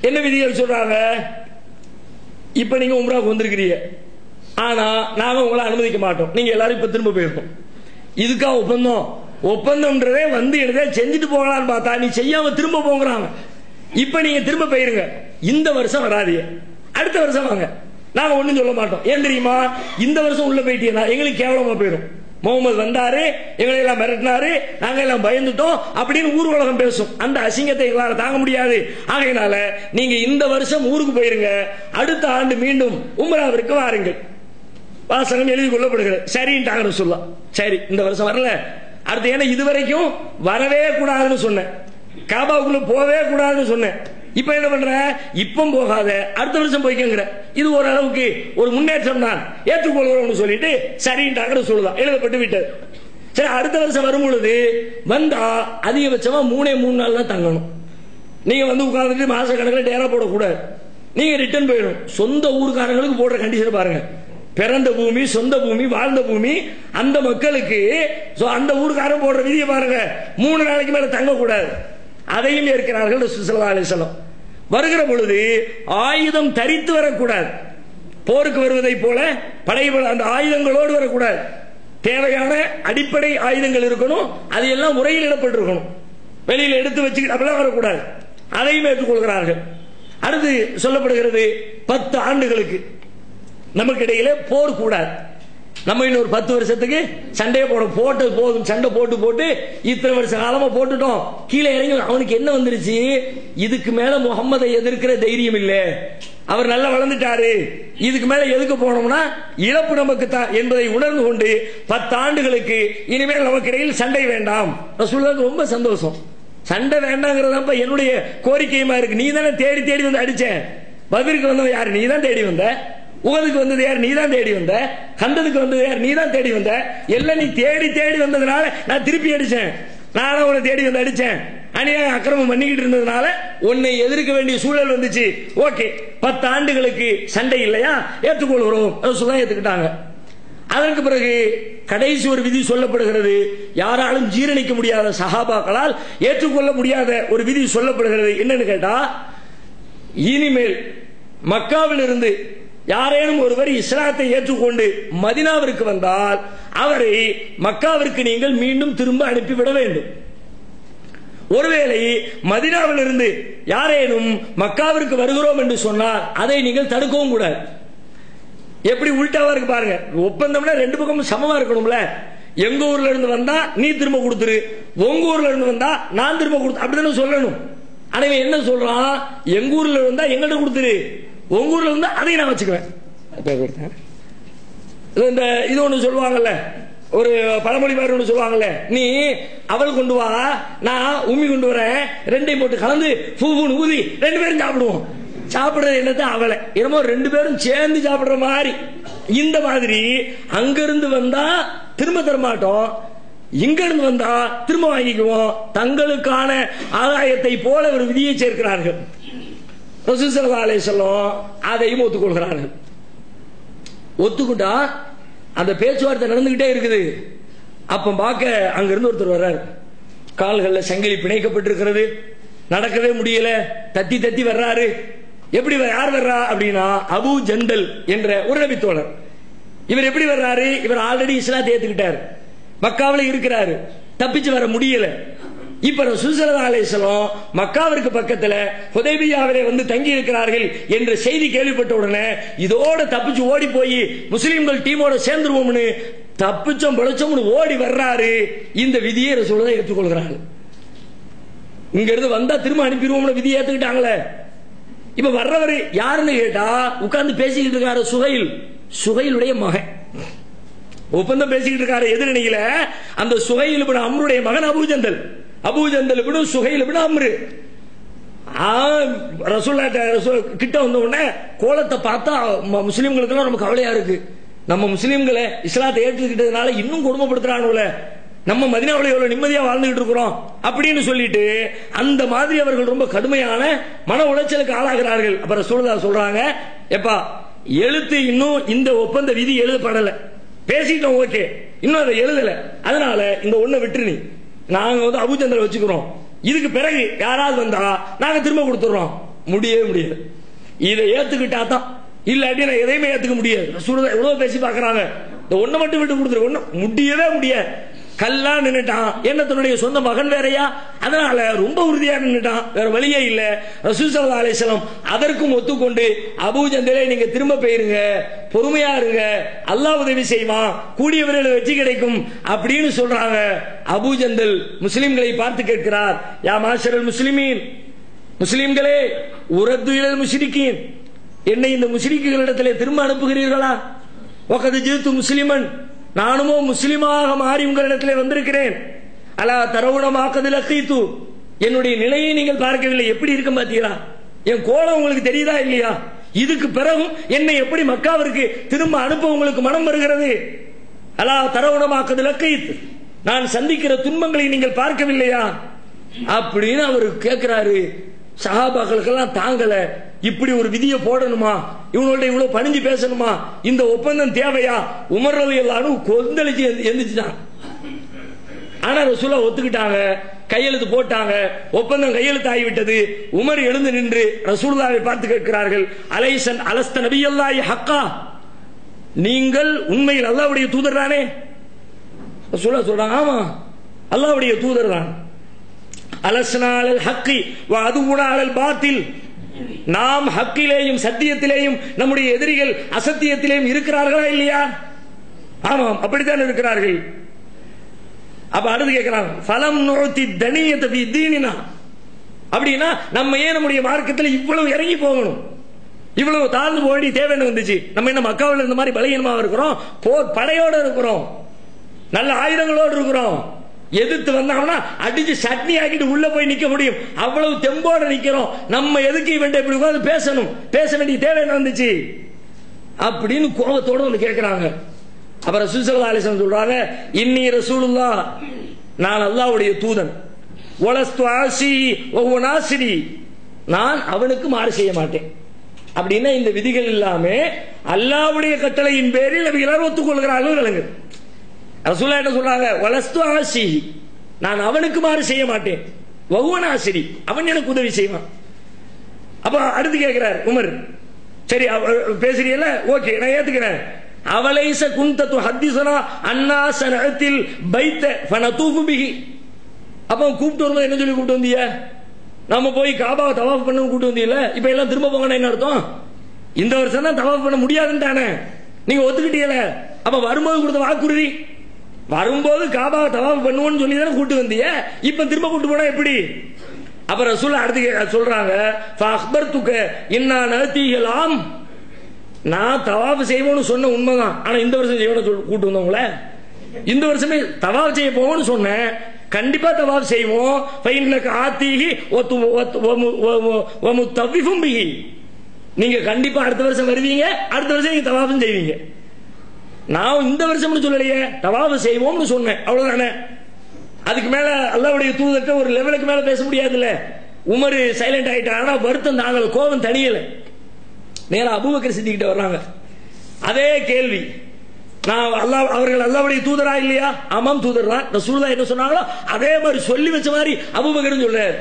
என்ன விதிகள் சொல்றாங்க? இப்ப நீங்க உம்ராவுக்கு வந்திருக்கிறீங்க, ஆனா நாங்க உங்களை அனுமதிக்க மாட்டோம், நீங்க எல்லாரும் இப்ப திரும்ப போயிருக்கோம். இதுக்கா ஒப்பந்தம்? ஒப்பந்தம்ன்றதே வந்து எடுத்த செஞ்சுட்டு போகலான்னு பார்த்தா நீ செய்யாம திரும்ப போங்கிறாங்க. இப்ப நீங்க திரும்ப போயிருங்க, இந்த வருஷம் வராதீங்க, அடுத்த வருஷம் வாங்க, நாங்க ஒண்ணும் சொல்ல மாட்டோம். ஏன் தெரியுமா? இந்த வருஷம் உள்ள போயிட்டீங்கன்னா எங்களுக்கு கேவலமா போயிடும். முகமது வந்தாரு, எங்களை எல்லாம் மிரட்டினாரு, நாங்க எல்லாம் பயந்துட்டோம் அப்படின்னு ஊர் உலகம் பேசும். அந்த அசிங்கத்தை எங்களால் தாங்க முடியாது. ஆகையினால நீங்க இந்த வருஷம் ஊருக்கு போயிருங்க, அடுத்த ஆண்டு மீண்டும் உம்ராவிற்கு வாருங்கள். வாசகம் எழுதி கொள்ளப்படுகிறது. சரின்ட்டாங்க ரசூலுல்லாஹ். சரி, இந்த வருஷம் வரல, அடுத்து ஏன்னா இதுவரைக்கும் வரவே கூடாதுன்னு சொன்னேன், காபாவுக்குள்ள போவே கூடாதுன்னு சொன்னேன். இப்ப என்ன பண்ற, இப்ப போகாத, அடுத்த வருஷம் போய்க்கங்கிற. இது ஓரளவுக்கு ஒரு முன்னேற்றம் தான், ஏற்றுக்கொள்கிறோம்னு சொல்லிட்டு சரின்றாங்க சொல்லுதான், எழுதப்பட்டு விட்டது. சரி, அடுத்த வருஷம் வரும் பொழுது வந்தா அதிகபட்சமா 3 நாள் தான் தங்கணும். நீங்க வந்து உட்கார்ந்துட்டு மாச கணக்கில் டேரா போடக்கூடாது, நீங்க ரிட்டர்ன் போயிடும். சொந்த ஊருக்காரங்களுக்கு போடுற கண்டிஷன் பாருங்க, பிறந்த பூமி, சொந்த பூமி, வாழ்ந்த பூமி, அந்த மக்களுக்கு அந்த ஊருக்காரன் போடுற விதியை பாருங்க. 3 நாளைக்கு மேல தங்க கூடாது. அதையும் ஏற்கிறார்கள் ரசூலுல்லாஹி ஸல்லல்லாஹு அலைஹி வஸல்லம். வருகிற பொழுது ஆயுதம் தரித்து வரக்கூடாது, போருக்கு வருவதை போல படைபல அந்த ஆயுதங்களோடு வரக்கூடாது. தேவையான அடிப்படை ஆயுதங்கள் இருக்கணும், அது எல்லாம் முறையில் இடப்பட்டிருக்கணும். வெளியில் எடுத்து வச்சுக்கிட்டு அப்படிலாம் வரக்கூடாது. அதையும் ஏற்றுக்கொள்கிறார்கள். அடுத்து சொல்லப்படுகிறது 10 ஆண்டுகளுக்கு நமக்கு இடையில போர் கூடாது. நம்ம இன்னொரு 10 வருஷத்துக்கு சண்டையை போட்டு போதும், சண்டை போட்டு இத்தனை வருஷ காலமா போட்டுட்டோம், கீழே இறங்கி அவனுக்கு என்ன வந்துருச்சு, இதுக்கு மேல முகம்மதை எதிர்க்கிற தைரியம் இல்ல, அவர் நல்லா வளர்ந்துட்டாரு, இதுக்கு மேல எதுக்கு போனோம்னா இழப்பு நமக்கு தான் என்பதை உணர்ந்து கொண்டு 10 ஆண்டுகளுக்கு இனிமேல் நமக்கு இடையில் சண்டை வேண்டாம். ரசூலுல்லாஹ் ரொம்ப சந்தோஷம். சண்டை வேண்டாங்கிறதப்ப என்னுடைய கோரிக்கையுமா இருக்கு. நீ தானே தேடி தேடி வந்து அடிச்ச, பத்ருக்கு வந்தவன் யாரு, நீ தான் தேடி வந்த, உகதுக்கு வந்தது யார், நீ தான் தேடி வந்த, கந்ததுக்கு வந்தது யார், நீ தான் தேடி வந்த, எல்லாம் நீ தேடி தேடி வந்ததுனால நான் திருப்பி அடிச்சேன், நானும் உன்னை தேடி வந்து அடிச்சேன், அநியாய அக்கிரமம் பண்ணிக்கிட்டு இருந்ததுனால உன்னை எதிர்க்க வேண்டிய சூழல் வந்துச்சு. ஓகே, 10 ஆண்டுகளுக்கு சண்டை இல்லையா, ஏற்றுக்கொள்கிறோம், சொல்ல ஏத்துக்கிட்டாங்க. அதற்கு பிறகு கடைசி ஒரு விதி சொல்லப்படுகிறது, யாராலும் ஜீரணிக்க முடியாத சஹாபாக்களால் ஏற்றுக்கொள்ள முடியாத ஒரு விதி சொல்லப்படுகிறது. என்னன்னு கேட்டா, இனிமேல் மக்காவில் இருந்து யாரேனும் ஒருவர் இஸ்லாத்தை ஏற்றுக்கொண்டு மதினாவிற்கு வந்தால் அவரை மக்காவிற்கு நீங்கள் மீண்டும் திரும்ப அனுப்பிவிட வேண்டும். ஒருவேளை மதினாவில் இருந்து யாரேனும் மக்காவிற்கு வருகிறோம் என்று சொன்னால் அதை நீங்கள் தடுக்கவும் கூடாது. எப்படி உள்டாவா இருக்கு பாருங்க, ஒப்பந்தம்னா 2 பக்கமும் சமமா இருக்கணும்ல. எங்க ஊர்ல இருந்து வந்தா நீ திரும்ப கொடுத்துரு, உங்க ஊர்ல இருந்து வந்தா நான் திரும்ப கொடுத்து, அப்படித்தானே சொல்லணும். ஆனா என்ன சொல்றான், எங்க ஊர்ல இருந்தா எங்கள்கிட்ட கொடுத்துரு, உங்க ஊர்ல இருந்தா அதையும் நான் வச்சுக்குவேன். இந்த இது ஒண்ணு சொல்லுவாங்கல்ல, ஒரு பழமொழி மாதிரி ஒண்ணு சொல்லுவாங்கல்ல, நீ அவள் கொண்டு வா, நான் உம்மி கொண்டு வரேன், 2ஐயும் போட்டு கலந்து பூன்னு ஊதி 2 பேரும் சாப்பிடுவோம். சாப்பிடுறது என்னது, அவளை என்னமோ 2 பேரும் சேர்ந்து சாப்பிடுற மாதிரி. இந்த மாதிரி அங்கிருந்து வந்தா திரும்ப தரமாட்டோம், இங்க இருந்து வந்தா திரும்ப வாங்கிக்குவோம். தங்களுக்கான ஆதாயத்தை போல ஒரு விதியை சேர்க்கிறார்கள். ரசூல் ஸல்லல்லாஹு அலைஹி வஸல்லம் அதையும் ஒத்துக்கொள்கிறார்கள். ஒத்துக்கிட்டா அந்த பேச்சுவார்த்தை நடந்துகிட்டே இருக்குது. அப்ப பார்க்க அங்கிருந்து ஒருத்தர் வர்றாரு, கால்கள்ல சங்கிலி பிணைக்கப்பட்டிருக்கிறது, நடக்கவே முடியல, தத்தி தத்தி வர்றாரு. எப்படி யார் வர்றா அப்படின்னா அபூ ஜந்தல் என்ற ஒரு நபி தோழர். இவர் எப்படி வர்றாரு, இவர் ஆல்ரெடி இஸ்லாத்தை ஏத்துக்கிட்டார், மக்காவில் இருக்கிறாரு, தப்பிச்சு வர முடியல. இப்ப ரசூல் ஸல்லல்லாஹு அலைஹி வஸல்லம் மக்காவிற்கு பக்கத்துல ஹுதைபியாவிலே வந்து தங்கி இருக்கிறார்கள் என்ற செய்தி கேள்விப்பட்ட உடனே இதோட தப்பிச்சு ஓடி போய் முஸ்லிம்கள் டீமோட சேர்ந்துருவோம்னு தப்பிச்சோம் பிழைச்சோம்னு ஓடி வர்றாரு. இந்த விதியை ரசூலுல்லாஹ் ஏற்றுக்கொள்கிறார்கள். இங்க இருந்து வந்தா திரும்ப அனுப்பிடுவோம்னு விதியை ஏத்துக்கிட்டாங்களே. இப்ப வர்றவர் யாருன்னு கேட்டா உட்கார்ந்து பேசிக்கிட்டு இருக்காரு சுகைலுடைய மகன், ஒப்பந்தம் பேசிக்கிட்டு இருக்காரு எதிரணியில. அந்த சுகைல் இப்னு அம்ருடைய மகன் அபூஜந்தல் இப்னு சுகைல் இப்னு அம்ரு. ரசூலுல்லாஹ் கிட்ட வந்த உடனே கோலத்தை பார்த்தா முஸ்லிம்களுக்கு நமக்கு கவலையா இருக்கு, நம்ம முஸ்லிம்களை இஸ்லாத்தை ஏற்றுக்கிட்டதுனால இன்னும் கொடுமைப்படுத்துறானுல, நம்ம மதீனாவுல எவ்வளவு நிம்மதியா வாழ்ந்துகிட்டு இருக்கிறோம் அப்படின்னு சொல்லிட்டு அந்த மாதிரி அவர்கள் ரொம்ப கடுமையான மன உளைச்சலுக்கு ஆளாகிறார்கள். அப்ப ரசூலுல்லாஹ் சொல்றாங்க, எப்பா எழுத்து இன்னும் இந்த ஒப்பந்த விதி எழுதப்படல, பேசிட்டோம் ஓகே, இன்னும் அதை எழுதல, அதனால இந்த ஒண்ணை விட்டு நாங்க வந்து அபூஜந்தலை வச்சுக்கிறோம், இதுக்கு பிறகு யாராவது வந்தா நாங்க திரும்ப கொடுத்துறோம். முடியவே முடியாது. இதை ஏத்துக்கிட்டா தான், இல்லாட்டி நான் எதையுமே ஏத்துக்க முடியாது. ரசூலுல்லாஹ் எவ்வளவு பேசி பாக்குறாங்க, இந்த ஒண்ணை மட்டும் விட்டு கொடுத்துரு, ஒண்ணு முடியவே முடியாது. கல்லா நின்னுட்டான், என்ன தன்னுடைய சொந்த மகன் வேறையா, அதனால ரொம்ப உறுதியா நின்னுட்டான், வேற வழியே இல்ல. ரசூல் ஸல்லல்லாஹு அலைஹி வஸல்லம் அதற்கும் ஒத்துக்கொண்டு அபூஜந்தலே நீங்க திரும்ப போயிருங்க, பொறுமையா இருங்க, அல்லாஹ் உதவி செய்வான், கூடியவர்கள் வெற்றி கிடைக்கும் அப்படின்னு சொல்றாங்க. அபூஜந்தல் முஸ்லிம்களை பார்த்து கேட்கிறார், யா மாஷரல் முஸ்லிமீன், முஸ்லிம்களே, உரத்து இலல் முஷ்ரிக்கீன், என்னை இந்த முஷ்ரிக்குகளிடத்திலே திரும்ப அனுப்புகிறீர்களா? வகத் ஜித்து முஸ்லிமன், நானுமோ முஸ்லிமாக மாறி உங்களிடத்திலே வந்திருக்கிறேன். அலா தரவுணமாக்கதில் அக்கீத்து, என்னுடைய நிலையை நீங்கள் பார்க்கவில்லை, எப்படி இருக்க பார்த்தீங்களா, என் கோலம் உங்களுக்கு தெரியுதா இல்லையா, இதுக்கு பிறகும் என்னை எப்படி மக்காவிற்கு திரும்ப அனுப்ப உங்களுக்கு மனம் வருகிறது, அலா தரவுணமாக்கதில் அக்கீத்து, நான் சந்திக்கிற துன்பங்களை நீங்கள் பார்க்கவில்லையா அப்படின்னு அவர் கேட்கிறாரு. சஹாபாக்களுக்கெல்லாம் தாங்கல, இப்படி ஒரு விதியை போடணுமா, இவனோட இவ்வளவு பணிஞ்சு பேசணுமா, இந்த ஒப்பந்தம் தேவையா, உமர் ரலியல்லாஹு கொந்தளிச்சு எந்திரிச்சிட்டான். ஆனா ரசூலா ஒத்துக்கிட்டாங்க, கையெழுத்து போட்டாங்க, ஒப்பந்தம் கையெழுத்து ஆகிவிட்டது. உமர் எழுந்து நின்று ரசூலுல்லாஹை பார்த்து கேட்கிறார்கள், அலைசன் அலஸ்த நபியல்லாஹி ஹக்கா, நீங்கள் உண்மையில் அல்லாஹ்வுடைய தூதர் தானே? ரசூலா சொல்றாங்க, ஆமா அல்லாஹ்வுடைய தூதர் தான். அலஸ்னா அலல் ஹக்கி வ அதுவுனா அலல் பாத்தில், நாம் ஹக்கிலேயும் சத்தியத்திலேயும் நம்முடைய எதிரிகள் அசத்தியத்திலேயும் இருக்கிறார்களா இல்லையா? ஆமாம், அப்படித்தான் இருக்கிறார்கள். அப்ப அடுத்து கேட்கிறாங்க, ஃபலம் நுஅதி தனியத ஃபீ தீனினா, அப்படினா நம்ம ஏன் நம்முடைய மார்க்கத்தில் இவ்வளவு இறங்கி போகணும், இவ்வளவு தாழ்ந்து போடி தேவைன்னு வந்துச்சு? நம்ம என்ன மக்காவில் இந்த மாதிரி பலகீனமா இருக்கிறோம், போர் படையோட இருக்கிறோம், நல்ல ஆயுதங்களோடு இருக்கிறோம், எதிர்த்து வந்தாங்கன்னா அடிச்சு சட்னி ஆக்கிட்டு உள்ள போய் நிக்க முடியும், அவ்வளவு தெம்போட நிக்கிறோம், நம்ம எதுக்கு இவன்ட்ட இப்படி உட்கார்ந்து பேசணும், பேச வேண்டிய தேவை என்ன வந்துச்சு அப்படின்னு கோபத்தோட வந்து கேட்கிறாங்க. அப்புறம் ரசூல் ஸல்லல்லாஹு அலைஹி வஸல்லம் சொல்றாங்க, இன்னி ரசூலுல்லாஹ், நான் அல்லாஹ்வுடைய தூதன், வலஸ்து ஆசி வ ஹுவ நாசிரி, நான் அவனுக்கு மாறு செய்ய மாட்டேன். அப்படின்னா இந்த விதிகள் இல்லாம அல்லாஹ்வுடைய கட்டளையின் பேரில் நபிகள் ஒத்துக்கொள்கிறார்கள் விளங்கு. ரசூலுல்லாஹ் என்ன சொல்றாங்க, வலஸ்து ஆசி, நான் அவனுக்கு மாறு செய்ய மாட்டேன், வ ஹுவ நாசிரி, அவன் எனக்கு உதவி செய்வான். அப்ப அடுத்து கேட்கிறார் உமர், சரி பேசுறீல, ஓகே நான் ஏத்துக்கிறேன். அவலைச குந்தத்து ஹத்திஸனா அன்னா சனஅத்தில் பைத்த ஃபனதூஃபு பிஹி, அப்ப கூப்பிட்டு வரும்போது என்ன சொல்லி கூப்பிட்டு வந்தீங்க, நம்ம போய் காபாவை தவாஃப் பண்ண கூப்பிட்டு வந்தீங்கல்ல, இப்ப எல்லாம் திரும்ப போங்கன்னு என்ன அர்த்தம்? இந்த வருஷம் தான் தவாஃப் பண்ண முடியாதுன்றானே, நீங்க ஒத்துக்கிட்டீல, அப்ப வரும்போது கொடுத்த வாக்குறுதி, வரும்போது காபாவை தவாஃப் பண்ணுவோம்னு சொல்லி தானே கூப்பிட்டு வந்தீங்க, இப்ப திரும்ப கூப்பிட்டு போனா எப்படி? அப்ப ரசூல் அடுத்து சொல்றாங்க, ஃபஅக்பர்துக இன்னா நஅதிஹிலாம், நான் தவாஃப் செய்வோம்னு சொன்ன உண்மைதான், ஆனா இந்த வருஷம் செய்வோம்னு கூப்பிட்டு வந்தவங்கள, இந்த வருஷமே தவாஃப் செய்ய போவோம்னு சொன்னேன், கண்டிப்பா தவாஃப் செய்வோம், ஃபைன்னக ஆத்திஹி வ முத்தவ்விஃபும் பிஹி, நீங்க கண்டிப்பா அடுத்த வருஷம் வருவீங்க, அடுத்த வருஷம் நீங்க தவாஃபும் செய்வீங்க. நான் இந்த வருஷம்னு சொல்லலையே, தவாஃப் செய்வோம்னு சொன்னேன், அவ்வளவுதானே. அதுக்கு மேல அல்லாஹ்வுடைய தூதர்கிட்ட ஒரு லெவலுக்கு மேல பேச முடியாதுல்ல. உமர் சைலண்ட் ஆயிட்டாங்க, வருத்தம் தாங்கல, கோபம் தணியல. நேரா அபூபக்கர் சித்திக்கிட்ட வர்றாங்க, அதே கேள்வி, நான் அவர்கள் அல்லாஹ்வுடைய தூதரா இல்லையா? ஆமாம் தூதர் தான். ரசூலுல்லாஹ் என்ன சொன்னாங்களோ அதே மாதிரி சொல்லி வச்ச மாதிரி அபூபக்கர் சொல்றார்,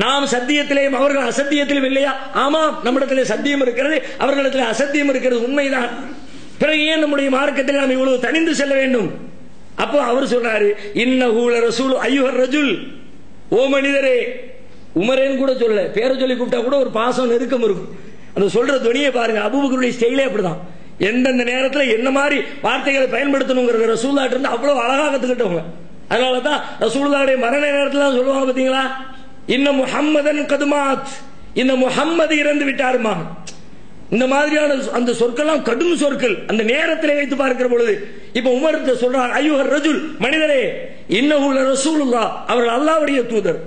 நாம் சத்தியத்திலேயும் அவர்கள் அசத்தியத்திலும் இல்லையா? ஆமாம், நம்மிடத்திலே சத்தியம் இருக்கிறது, அவர்களிடத்திலே அசத்தியம் இருக்கிறது, உண்மைதான். பிறகு ஏன் நம்முடைய மார்க்கத்தில் நாம் இவ்வளவு தனிந்து செல்ல வேண்டும்? அப்போ அவர் சொல்றாரு, இன்னஹு லரசூல் அய்யுஹர் ரஜுல், ஓ மனிதரே, உமரேன்னு கூட சொல்ல, பேரை சொல்லி கூப்பிட்டா கூட ஒரு பாசம் நெருக்கம் இருக்கும். அந்த சொல்ற துணியை பாருங்க, அபூபக்கருடைய ஸ்டைலே அப்படிதான், எந்தெந்த நேரத்தில் என்ன மாதிரி வார்த்தைகளை பயன்படுத்தணுங்கிறத ரசூலுல்லாஹ் இருந்து அவ்வளவு அழகாக கத்துக்கிட்டவங்க. அதனாலதான் ரசூலுல்லாஹ்வுடைய மரண நேரத்தில் சொல்லுவாங்க பாத்தீங்களா, இன்ன முஹம்மதன் கதுமாத், இந்த முஹம்மது இறந்து விட்டாருமா. இந்த மாதிரியான அந்த சொற்கள்லாம் கடும் சொற்கள் அந்த நேரத்தில் வைத்து பார்க்கிற பொழுது. இப்ப உமர் சொல்றார், அய்யுஹர் ரஜுல், மனிதரே, இன்னஹு லரசூலுல்லாஹ், அவர்கள் அல்லாஹ்வுடைய தூதர்,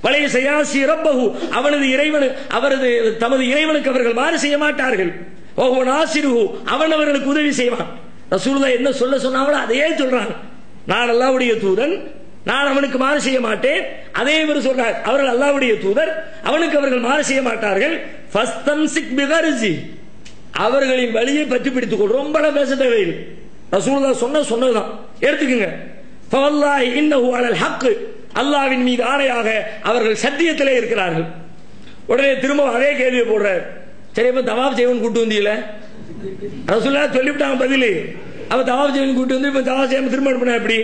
வலைய சயாசி ரப்பஹு, அவனது இறைவன், அவரது தமது இறைவனுக்கு அவர்கள் மாறு செய்ய மாட்டார்கள், ஓஹோ நாசிருஹு, அவன் அவர்களுக்கு உதவி செய்வான். ரசூலுல்லாஹ் என்ன சொல்ல சொன்னாங்களோ அதையே சொல்றாங்க, நான் அல்லாஹ்வுடைய தூதன், நான் அவனுக்கு மாறு செய்ய மாட்டேன். அதே இவர் சொல்றார், அவர்கள் அல்லாஹ்வுடைய தூதர், அவனுக்கு அவர்கள் மாறு செய்ய மாட்டார்கள். ஃபஸ்தம்சிக் பிகர்ஜி, அவர்களின் வழியை பற்றி பிடித்துக் கொள், ரொம்ப பேச தேவையில்லை, ரசூலுல்லாஹ் சொன்னதுதான் எடுத்துக்கங்க. ஃபவல்லாஹி இன்னஹு அலல் ஹக், அல்லாஹ்வின் மீது ஆணையாக அவர்கள் சத்தியத்திலே இருக்கிறார்கள். உடனே திரும்ப அதே கேள்வியை போடுறார், சரி இப்ப தவாஃப் செய்வன் கூட்டு வந்தீல, ரசூலுல்லாஹ் சொல்லிவிட்டாங்க பதில், அவ தவாஃப் செய்வன் கூட்டு வந்து இப்ப தவாஃப் செய்யாம திரும்ப அனுப்பினா எப்படி?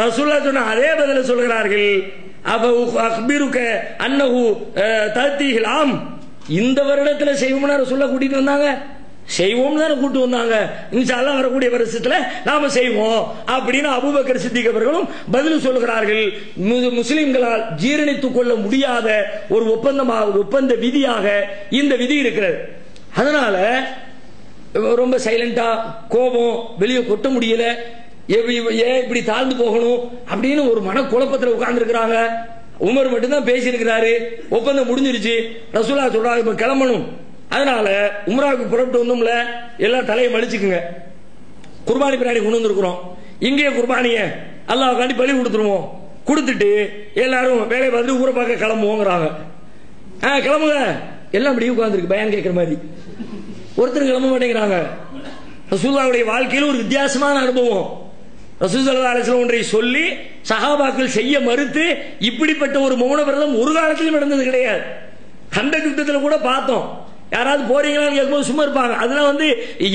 ரசூலுல்லாஹ் சொன்ன அதே பதில சொல்கிறார்கள், அவ அக்பிருக அன்னஹு தஅதீஹில் ஆம், இந்த வருடத்துல செய்வோம்னா ரசூலுல்லாஹ் கூட்டிட்டு வந்தாங்க, செய்வோம் தானே கூட்டு வந்தாங்க, இன்ஷா அல்லாஹ் வரக்கூடிய வருஷத்துல நாம செய்வோம் அப்படின்னு அபூபக்கர் சித்திக் அவர்களும் பதில் சொல்கிறார்கள். முஸ்லிம்களால் ஜீரணித்துக் கொள்ள முடியாத ஒரு ஒப்பந்த விதியாக இந்த விதி இருக்கிறது. அதனால ரொம்ப சைலண்டா கோபம் வெளியே கொட்ட முடியல, ஏன் இப்படி தாழ்ந்து போகணும் அப்படின்னு ஒரு மனக்குழப்பத்தில் உட்கார்ந்து இருக்கிறாங்க. உமர் மட்டும்தான் பேசி இருக்கிறாரு. ஒப்பந்தம் முடிஞ்சிருச்சு. ரசூலா சொல்றாங்க இப்ப கிளம்பணும். அதனால உம்ராவுக்கு புறப்பட்டு வந்தோம்ல, எல்லாம் தலையை மடிச்சுக்குங்க, குர்பானி பிராணி கொண்டு வந்திருக்கிறோம், இங்கே குர்பானிய அல்லாஹ்வுக்காண்டி பலி கொடுத்துருவோம், கொடுத்துட்டு எல்லாரும் வேலையை பார்த்துட்டு ஊரை பார்க்க கிளம்புவோங்கிறாங்க. கிளம்புங்க. எல்லாம் அப்படி உட்கார்ந்துருக்கு பயான் கேட்கிற மாதிரி. ஒருத்தர் கிளம்ப மாட்டேங்கிறாங்க. ரசூலுல்லாஹ்வுடைய வாழ்க்கையில் ஒரு வித்தியாசமான அனுபவம். ரசூல் ஸல்லல்லாஹு அலைஹி வஸல்லம் ஒன்றை சொல்லி சஹாபாக்கள் செய்ய மறுத்து இப்படிப்பட்ட ஒரு மௌன விரதம் ஒரு காலத்திலும் நடந்தது கிடையாது. கந்தக் யுத்தத்தில் கூட பார்த்தோம். யாராவது போறீங்களான்னு கேட்கும்போது சும்மா இருப்பாங்க. அதெல்லாம்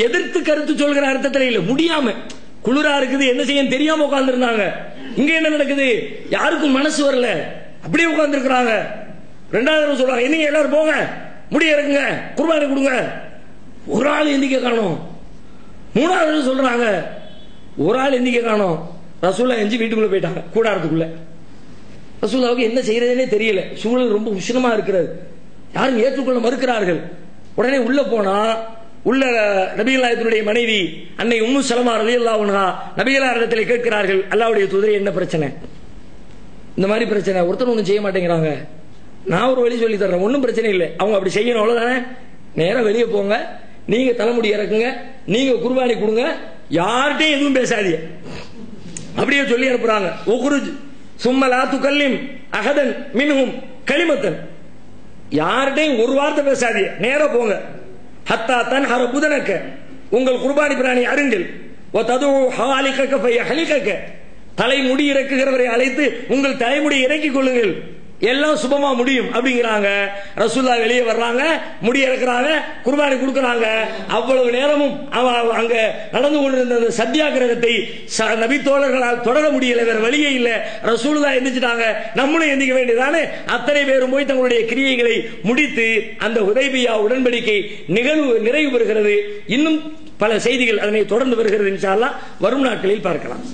எதிர்த்து கருத்து சொல்கிற அர்த்தத்தில் இல்லை, முடியாம குளிரா இருக்குது என்ன செய்ய தெரியாம உட்கார்ந்து இருந்தாங்க. இங்க என்ன நடக்குது, யாருக்கும் மனசு வரல, அப்படியே உட்கார்ந்து இருக்கிறாங்க. ரெண்டாவது சொல்றாங்க என்னங்க எல்லாரும் போங்க, முடிய இறக்குங்க, குர்பானி கொடுங்க. ஒரு ஆள் எந்திக்க காணோம். மூணாவது சொல்றாங்க ஒரு ஆள் எந்திக்க காணோம். ரசூலுல்லாஹ் எஞ்சி வீட்டுக்குள்ள போயிட்டாங்க, கூடாரத்துக்குள்ள. ரசூலுல்லாஹ்வுக்கு என்ன செய்யறதுனே தெரியல. சூழல் ரொம்ப உஷ்ணமா இருக்கிறது, யாரும் ஏற்றுக்கொள்ள மறுக்கிறார்கள். உடனே உள்ள போனா உள்ள நபிகள் நாயகத்தினுடைய மனைவி அன்னை உம்மு சலமா ரலியல்லாஹு அன்ஹா நபிகளாரிடத்தில் கேட்கிறார்கள், அல்லாஹ்வுடைய தூதரே என்ன பிரச்சனை, இந்த மாதிரி பிரச்சனை, ஒருத்தர் ஒன்றும் செய்ய மாட்டேங்கிறாங்க, நான் ஒரு வழி சொல்லி தர்றேன், ஒன்றும் பிரச்சனை இல்லை, அவங்க அப்படி செய்யணும் அவ்வளவுதானே, நேரம் வெளியே போங்க, நீங்க தலைமுடி இறக்குங்க, நீங்க குர்பானி கொடுங்க, யார்கிட்டையும் எதுவும் பேசாதீங்க, அப்படியே சொல்லி அனுப்புறாங்க. உக்ருஜ் சும்ம லா துகல்லிம் அஹதன் மின்ஹும் கலிமத்தன், யார்கிட்டையும் ஒரு வார்த்தை பேசாதீங்க, நேரா போங்க. ஹத்தா தன்ஹர புதனக்க, உங்கள் குர்பானி பிராணி அருங்கள். வ தது ஹாலிகக ஃபயஹலிகக, தலைமுடி இறக்குகிறவரை அழைத்து உங்கள் தலைமுடி இறக்கிக் கொள்ளுங்கள், எல்லாம் சுபமா முடியும் அப்படிங்கிறாங்க. ரசூலுல்லாஹ் வெளியே வர்றாங்க, முடி இறக்குறாங்க, குர்பானி கொடுக்கறாங்க. அவ்வளவு நேரமும் அங்க நடந்து கொண்டிருந்த சத்தியாகிரகத்தை நபி தோழர்களால் தொடர முடியல, வேற வழியே இல்ல. ரசூலுல்லாஹ் எந்திரிச்சிட்டாங்க, நம்மளும் எந்திக்க வேண்டியதானே. அத்தனை பேரும் போய் தங்களுடைய கிரியைகளை முடித்து அந்த ஹுதைபியா உடன்படிக்கை நிறைவு பெறுகிறது. இன்னும் பல செய்திகள் அதனை தொடர்ந்து வருகிறது. இன்ஷா அல்லாஹ் வரும் நாட்களில் பார்க்கலாம்.